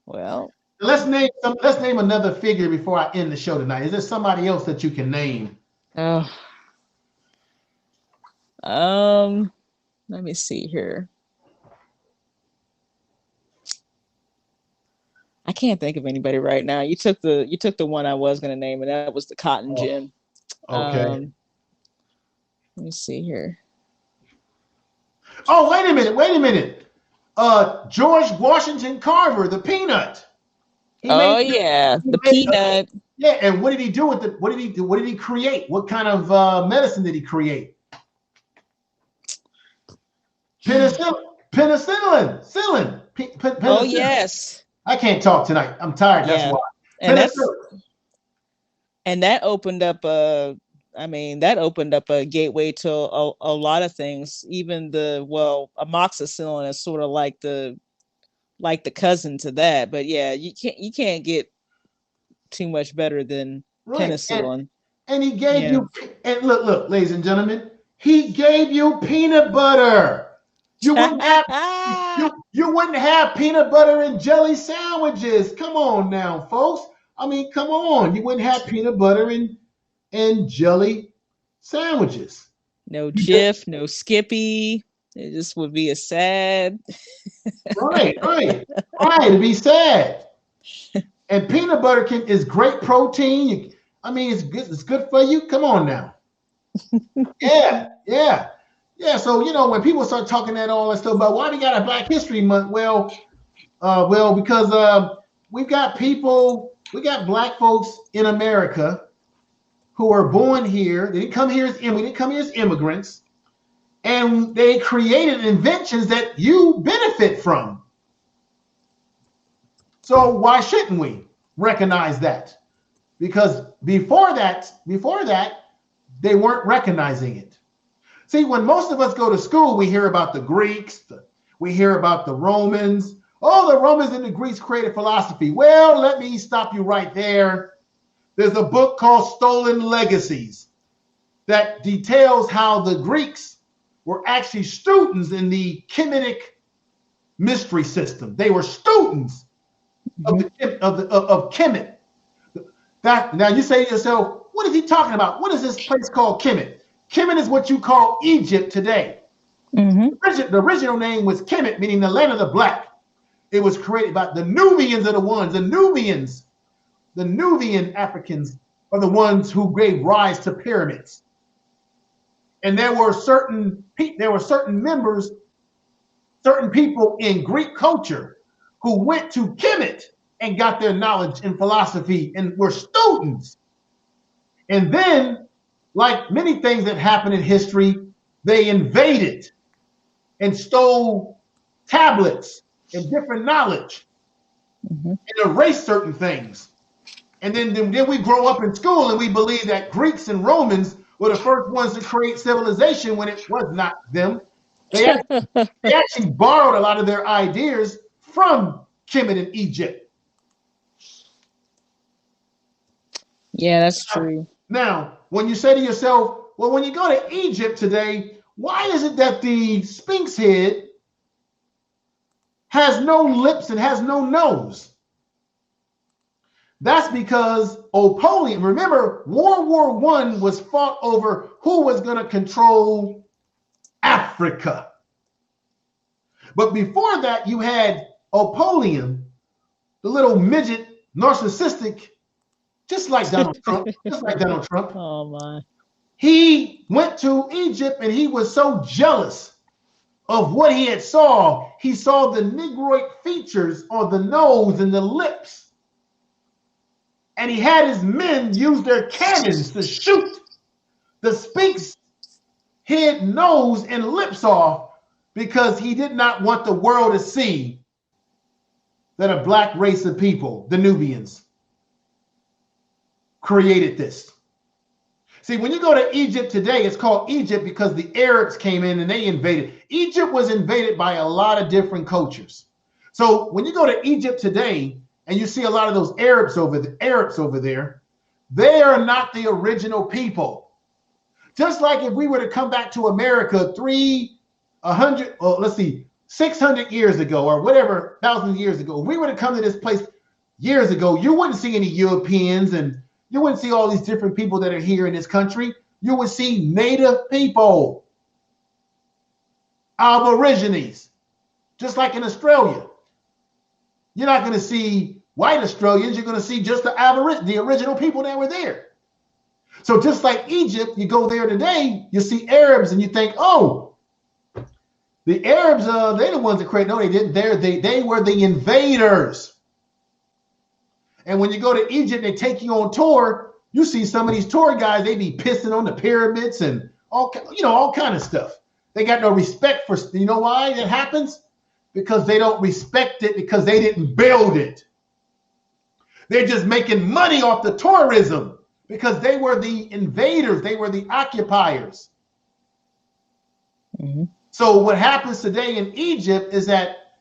Well, let's name another figure before I end the show tonight. Is there somebody else that you can name? Oh. Let me see here. I can't think of anybody right now. You took the one I was going to name, and that was the Cotton Gin. Okay. Let me see here. Oh, wait a minute. George Washington Carver, the peanut. The peanut. Yeah, and what did he do with it? What did he do? What did he create? What kind of medicine did he create? Penicillin. Oh yes. I can't talk tonight. I'm tired. That's Yeah. why. And Penicillin. that opened up that opened up a gateway to a lot of things. Even amoxicillin is sort of like the cousin to that. But yeah, you can't get too much better than Right. penicillin. And he gave Yeah. you, and look, ladies and gentlemen, he gave you peanut butter. You wouldn't have you wouldn't have peanut butter and jelly sandwiches. Come on now, folks. I mean, come on. You wouldn't have peanut butter and jelly sandwiches. No You just, Jif, no Skippy. It just would be a sad. right. It'd be sad. And peanut butter is great protein. I mean, it's good for you. Come on now. Yeah. So when people start talking all that stuff about why we got a Black History Month, because we got Black folks in America who are born here. We didn't come here as immigrants, and they created inventions that you benefit from. So why shouldn't we recognize that? Because before that, they weren't recognizing it. See, when most of us go to school, we hear about the Greeks, we hear about the Romans. Oh, the Romans and the Greeks created philosophy. Well, let me stop you right there. There's a book called Stolen Legacies that details how the Greeks were actually students in the Kemetic mystery system. They were students of Kemet. Now you say to yourself, what is he talking about? What is this place called Kemet? Kemet is what you call Egypt today. Mm-hmm. The original name was Kemet, meaning the land of the black. It was created by the Nubians are the ones. The Nubian Africans are the ones who gave rise to pyramids. And there were certain members, certain people in Greek culture who went to Kemet and got their knowledge in philosophy and were students. And then, like many things that happen in history, they invaded and stole tablets and different knowledge and erased certain things. And then we grow up in school and we believe that Greeks and Romans were the first ones to create civilization when it was not them. They actually borrowed a lot of their ideas from Kemet and Egypt. Yeah, that's true. Now, when you say to yourself, well, when you go to Egypt today, why is it that the Sphinx head has no lips and has no nose? That's because Napoleon, remember, World War I was fought over who was going to control Africa. But before that, you had Napoleon, the little midget, narcissistic, just like Donald Trump. Oh my. He went to Egypt and he was so jealous of what he had saw. He saw the Negroid features on the nose and the lips. And he had his men use their cannons to shoot the Sphinx head, nose, and lips off because he did not want the world to see that a black race of people, the Nubians, created this. See, when you go to Egypt today, it's called Egypt because the Arabs came in and they invaded. Egypt was invaded by a lot of different cultures. So when you go to Egypt today and you see a lot of those Arabs over there, they are not the original people. Just like if we were to come back to America 600 years ago or whatever, 1,000 years ago, if we were to come to this place years ago, you wouldn't see any Europeans and you wouldn't see all these different people that are here in this country. You would see native people, aborigines, just like in Australia. You're not going to see white Australians. You're going to see just the original people that were there. So just like Egypt, you go there today, you see Arabs and you think, oh, the Arabs, they're the ones that created. No, they didn't. They were the invaders. And when you go to Egypt, they take you on tour. You see some of these tour guys, they be pissing on the pyramids and all kind of stuff. They got no respect for, you know why that happens? because they don't respect it because they didn't build it. They're just making money off the tourism because they were the invaders. They were the occupiers. Mm-hmm. So what happens today in Egypt is that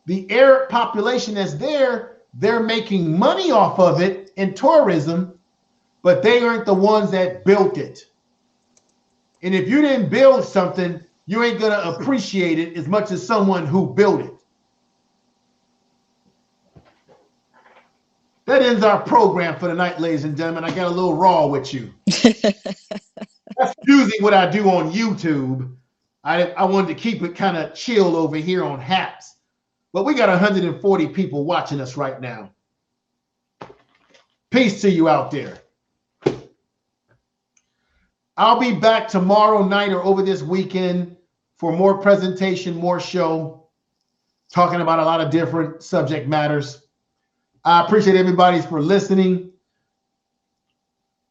the Arab population that's there, they're making money off of it in tourism, but they aren't the ones that built it. And if you didn't build something, you ain't going to appreciate it as much as someone who built it. That ends our program for the night, ladies and gentlemen. I got a little raw with you. That's usually what I do on YouTube. I wanted to keep it kind of chill over here on Haps. But we got 140 people watching us right now. Peace to you out there. I'll be back tomorrow night or over this weekend for more presentation, more show, talking about a lot of different subject matters. I appreciate everybody for listening.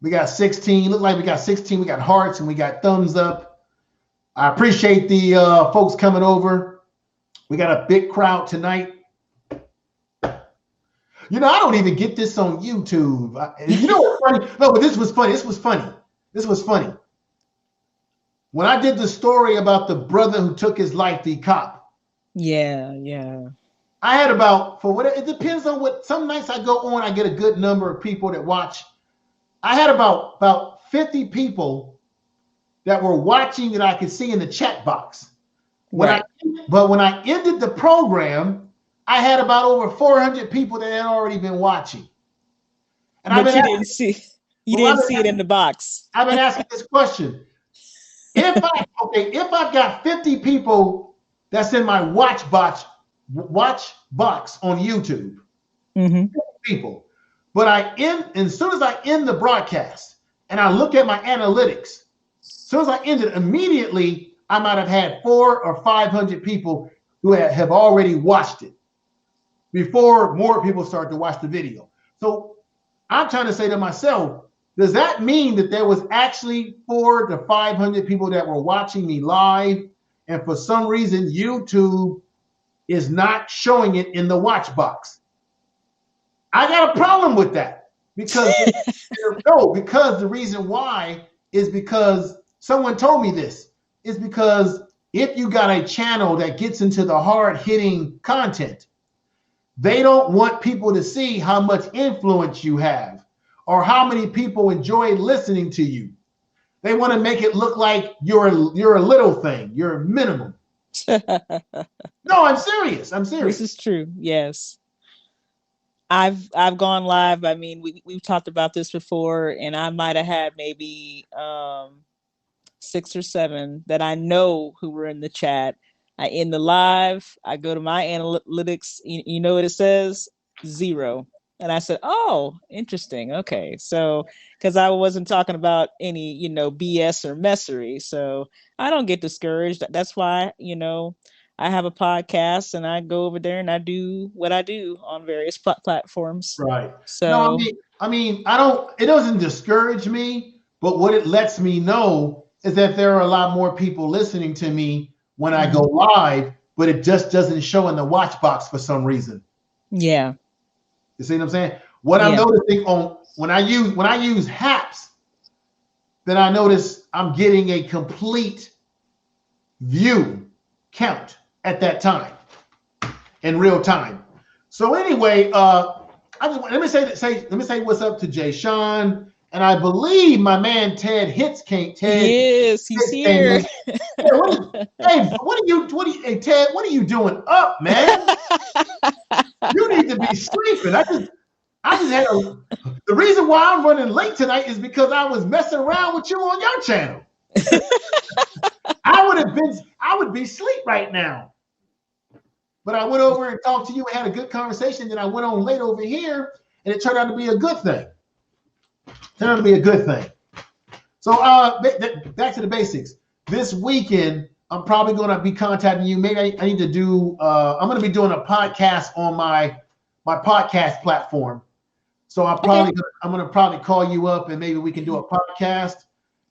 We got 16. Look like we got 16. We got hearts and we got thumbs up. I appreciate the folks coming over. We got a big crowd tonight. You know, I don't even get this on YouTube. You know what's funny? No, but this was funny. This was funny. When I did the story about the brother who took his life, the cop. Yeah. I had about, for what it depends on what, some nights I go on, I get a good number of people that watch. I had about 50 people that were watching that I could see in the chat box. When I ended the program, I had about over 400 people that had already been watching. And but you didn't see it in the box. I've been asking this question. If I've got 50 people that's in my watch box on YouTube, mm-hmm. people, but as soon as I end the broadcast and I look at my analytics, as soon as I ended, immediately I might have had 400 or 500 people who have already watched it before more people start to watch the video. So I'm trying to say to myself, does that mean that there was actually 400 to 500 people that were watching me live, and for some reason YouTube is not showing it in the watch box? I got a problem with that because because the reason why is because someone told me this is because if you got a channel that gets into the hard-hitting content, they don't want people to see how much influence you have or how many people enjoy listening to you. They want to make it look like you're a little thing, you're a minimum. No, I'm serious. This is true. Yes. I've gone live. I mean, we've talked about this before, and I might have had maybe 6 or 7 that I know who were in the chat. I end the live. I go to my analytics. You know what it says? 0. And I said, oh, interesting. Okay. So, because I wasn't talking about any, BS or messery. So I don't get discouraged. That's why, I have a podcast and I go over there and I do what I do on various platforms. Right. So, no, it doesn't discourage me, but what it lets me know is that there are a lot more people listening to me when I go live, but it just doesn't show in the watch box for some reason. Yeah. You see what I'm saying? I'm noticing when I use Haps, then I notice I'm getting a complete view count at that time in real time. So anyway, let me say what's up to Jay Sean, and I believe my man Ted Hits came. Yes, he's here. Hey, Ted, what are you doing up, man? You need to be sleeping. I just had the reason why I'm running late tonight is because I was messing around with you on your channel. I would be asleep right now. But I went over and talked to you and had a good conversation. Then I went on late over here, and it turned out to be a good thing. So back to the basics. This weekend, I'm probably going to be contacting you. Maybe I need to do. I'm going to be doing a podcast on my podcast platform. So I'm going to probably call you up, and maybe we can do a podcast.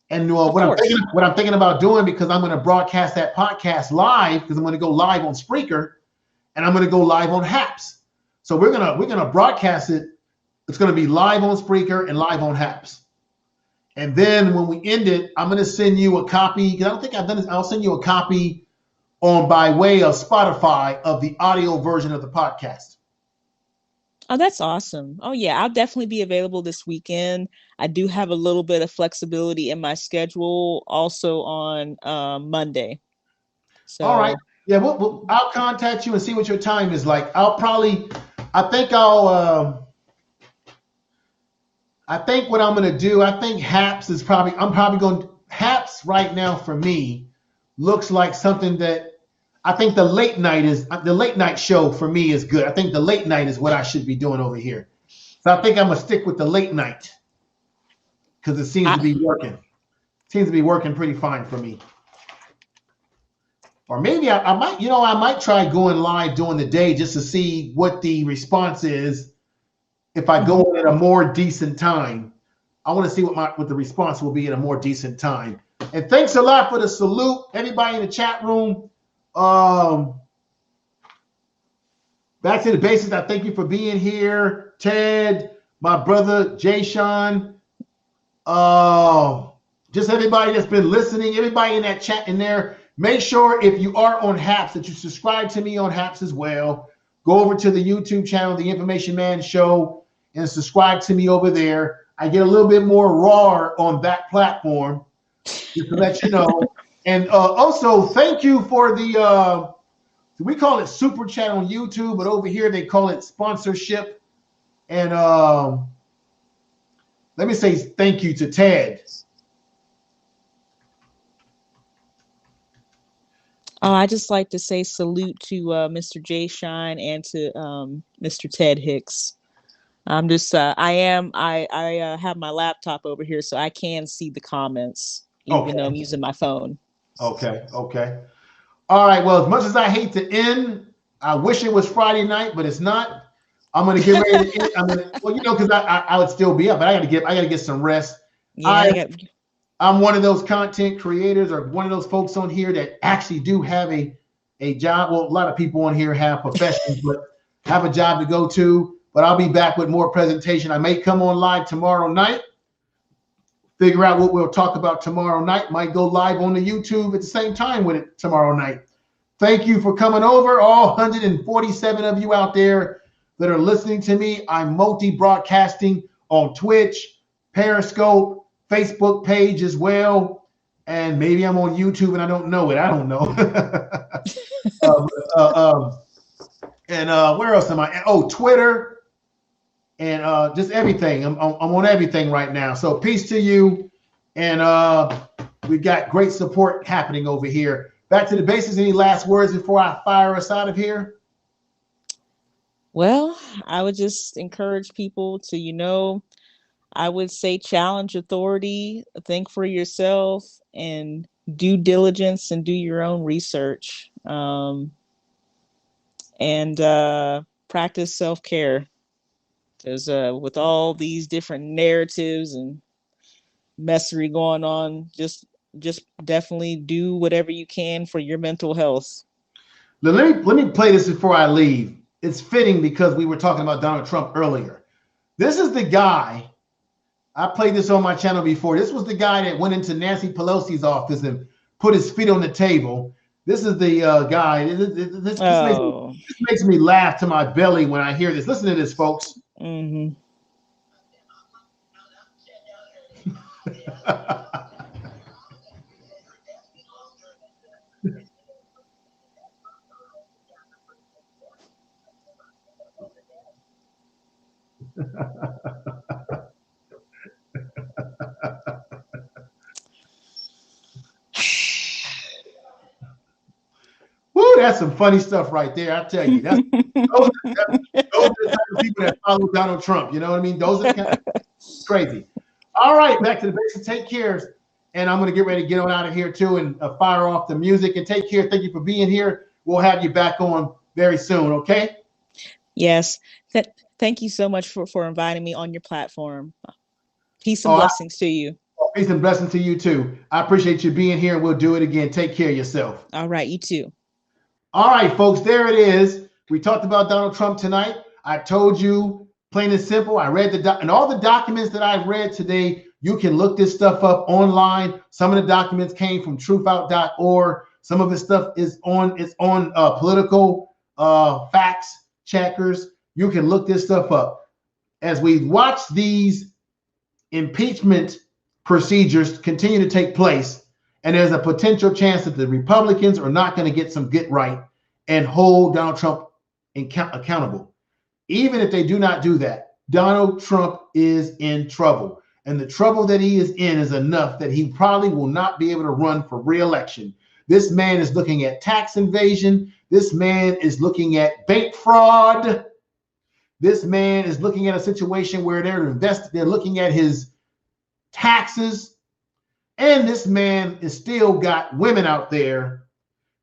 And what I'm thinking about doing, because I'm going to broadcast that podcast live, because I'm going to go live on Spreaker. and I'm going to go live on Haps. So we're gonna broadcast it. It's going to be live on Spreaker and live on Haps. And then when we end it, I'm going to send you a copy, because I don't think I've done this. I'll send you a copy on by way of Spotify of the audio version of the podcast. Oh, that's awesome. Oh, yeah, I'll definitely be available this weekend. I do have a little bit of flexibility in my schedule also on Monday. So, all right. Yeah, I'll contact you and see what your time is like. I think what I'm going to do, I think Haps is Haps right now for me looks like something that I think the late night show for me is good. I think the late night is what I should be doing over here. So I think I'm going to stick with the late night because it seems to be working. Seems to be working pretty fine for me. Or maybe I might try going live during the day just to see what the response is. If I go at a more decent time, I want to see what the response will be at a more decent time. And thanks a lot for the salute, everybody in the chat room. Back to the basics. I thank you for being here, Ted, my brother Jay Sean. Just everybody that's been listening, everybody in that chat in there. Make sure if you are on Haps that you subscribe to me on Haps as well. Go over to the YouTube channel, The Information Man Show, and subscribe to me over there. I get a little bit more raw on that platform, just to let you know. And also, thank you for we call it Super Chat on YouTube, but over here they call it sponsorship. And let me say thank you to Ted. I just like to say salute to Mr. Jay Shine and to Mr. Ted Hicks. I'm just I have my laptop over here, so I can see the comments even though I'm using my phone. Okay. All right. Well, as much as I hate to end, I wish it was Friday night, but it's not. I'm gonna get ready to end. Because I would still be up, but I gotta get some rest. Yeah, I'm one of those content creators or one of those folks on here that actually do have a job. Well, a lot of people on here have professions, but have a job to go to. But I'll be back with more presentation. I may come on live tomorrow night. Figure out what we'll talk about tomorrow night. Might go live on the YouTube at the same time with it tomorrow night. Thank you for coming over, all 147 of you out there that are listening to me. I'm multi-broadcasting on Twitch, Periscope, Facebook page as well, and maybe I'm on YouTube and I don't know it. I don't know. Where else am I? Oh, Twitter, and just everything. I'm on everything right now. So peace to you, and we got great support happening over here. Back to the basics. Any last words before I fire us out of here? Well, I would just encourage people to, I would say challenge authority, think for yourself, and due diligence and do your own research. And practice self-care. Because with all these different narratives and messery going on, just definitely do whatever you can for your mental health. Let me play this before I leave. It's fitting because we were talking about Donald Trump earlier. This is the guy. I played this on my channel before. This was the guy that went into Nancy Pelosi's office and put his feet on the table. This is the guy. This makes me laugh to my belly when I hear this. Listen to this, folks. Mm-hmm. Woo, that's some funny stuff right there. I tell you, those are the type of people that follow Donald Trump. You know what I mean? Those are kind of crazy. All right, back to the basics. Take care. And I'm going to get ready to get on out of here too and fire off the music. And take care. Thank you for being here. We'll have you back on very soon. Okay? Yes. Thank you so much for inviting me on your platform. Peace and blessings to you. Peace and blessings to you too. I appreciate you being here. We'll do it again. Take care of yourself. All right. You too. All right, folks. There it is. We talked about Donald Trump tonight. I told you, plain and simple, I read and all the documents that I've read today, you can look this stuff up online. Some of the documents came from truthout.org. Some of the stuff is on political facts checkers. You can look this stuff up. As we watch these impeachment procedures continue to take place, and there's a potential chance that the Republicans are not going to get right and hold Donald Trump accountable. Even if they do not do that, Donald Trump is in trouble. And the trouble that he is in is enough that he probably will not be able to run for re-election. This man is looking at tax invasion. This man is looking at bank fraud. This man is looking at a situation where they're looking at his taxes. And this man is still got women out there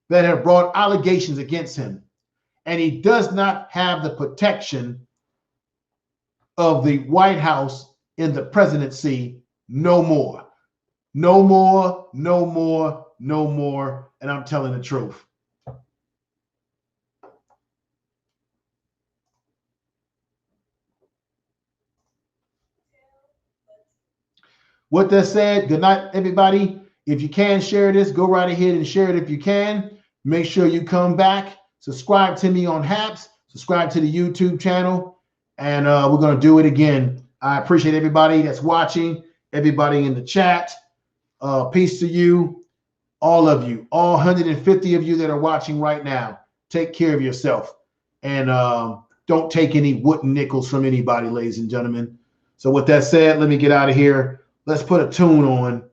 that have brought allegations against him. And he does not have the protection of the White House in the presidency no more. No more, no more, no more. And I'm telling the truth. With that said, good night, everybody. If you can share this, go right ahead and share it if you can. Make sure you come back. Subscribe to me on Haps. Subscribe to the YouTube channel. And we're going to do it again. I appreciate everybody that's watching, everybody in the chat. Peace to you, all of you, all 150 of you that are watching right now. Take care of yourself. And don't take any wooden nickels from anybody, ladies and gentlemen. So with that said, let me get out of here. Let's put a tune on.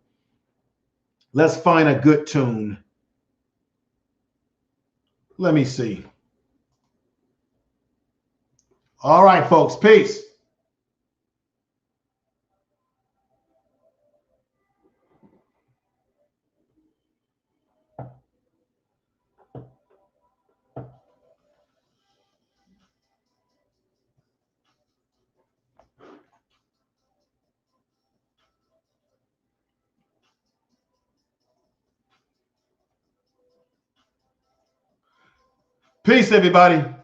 Let's find a good tune. Let me see. All right, folks. Peace. Peace, everybody.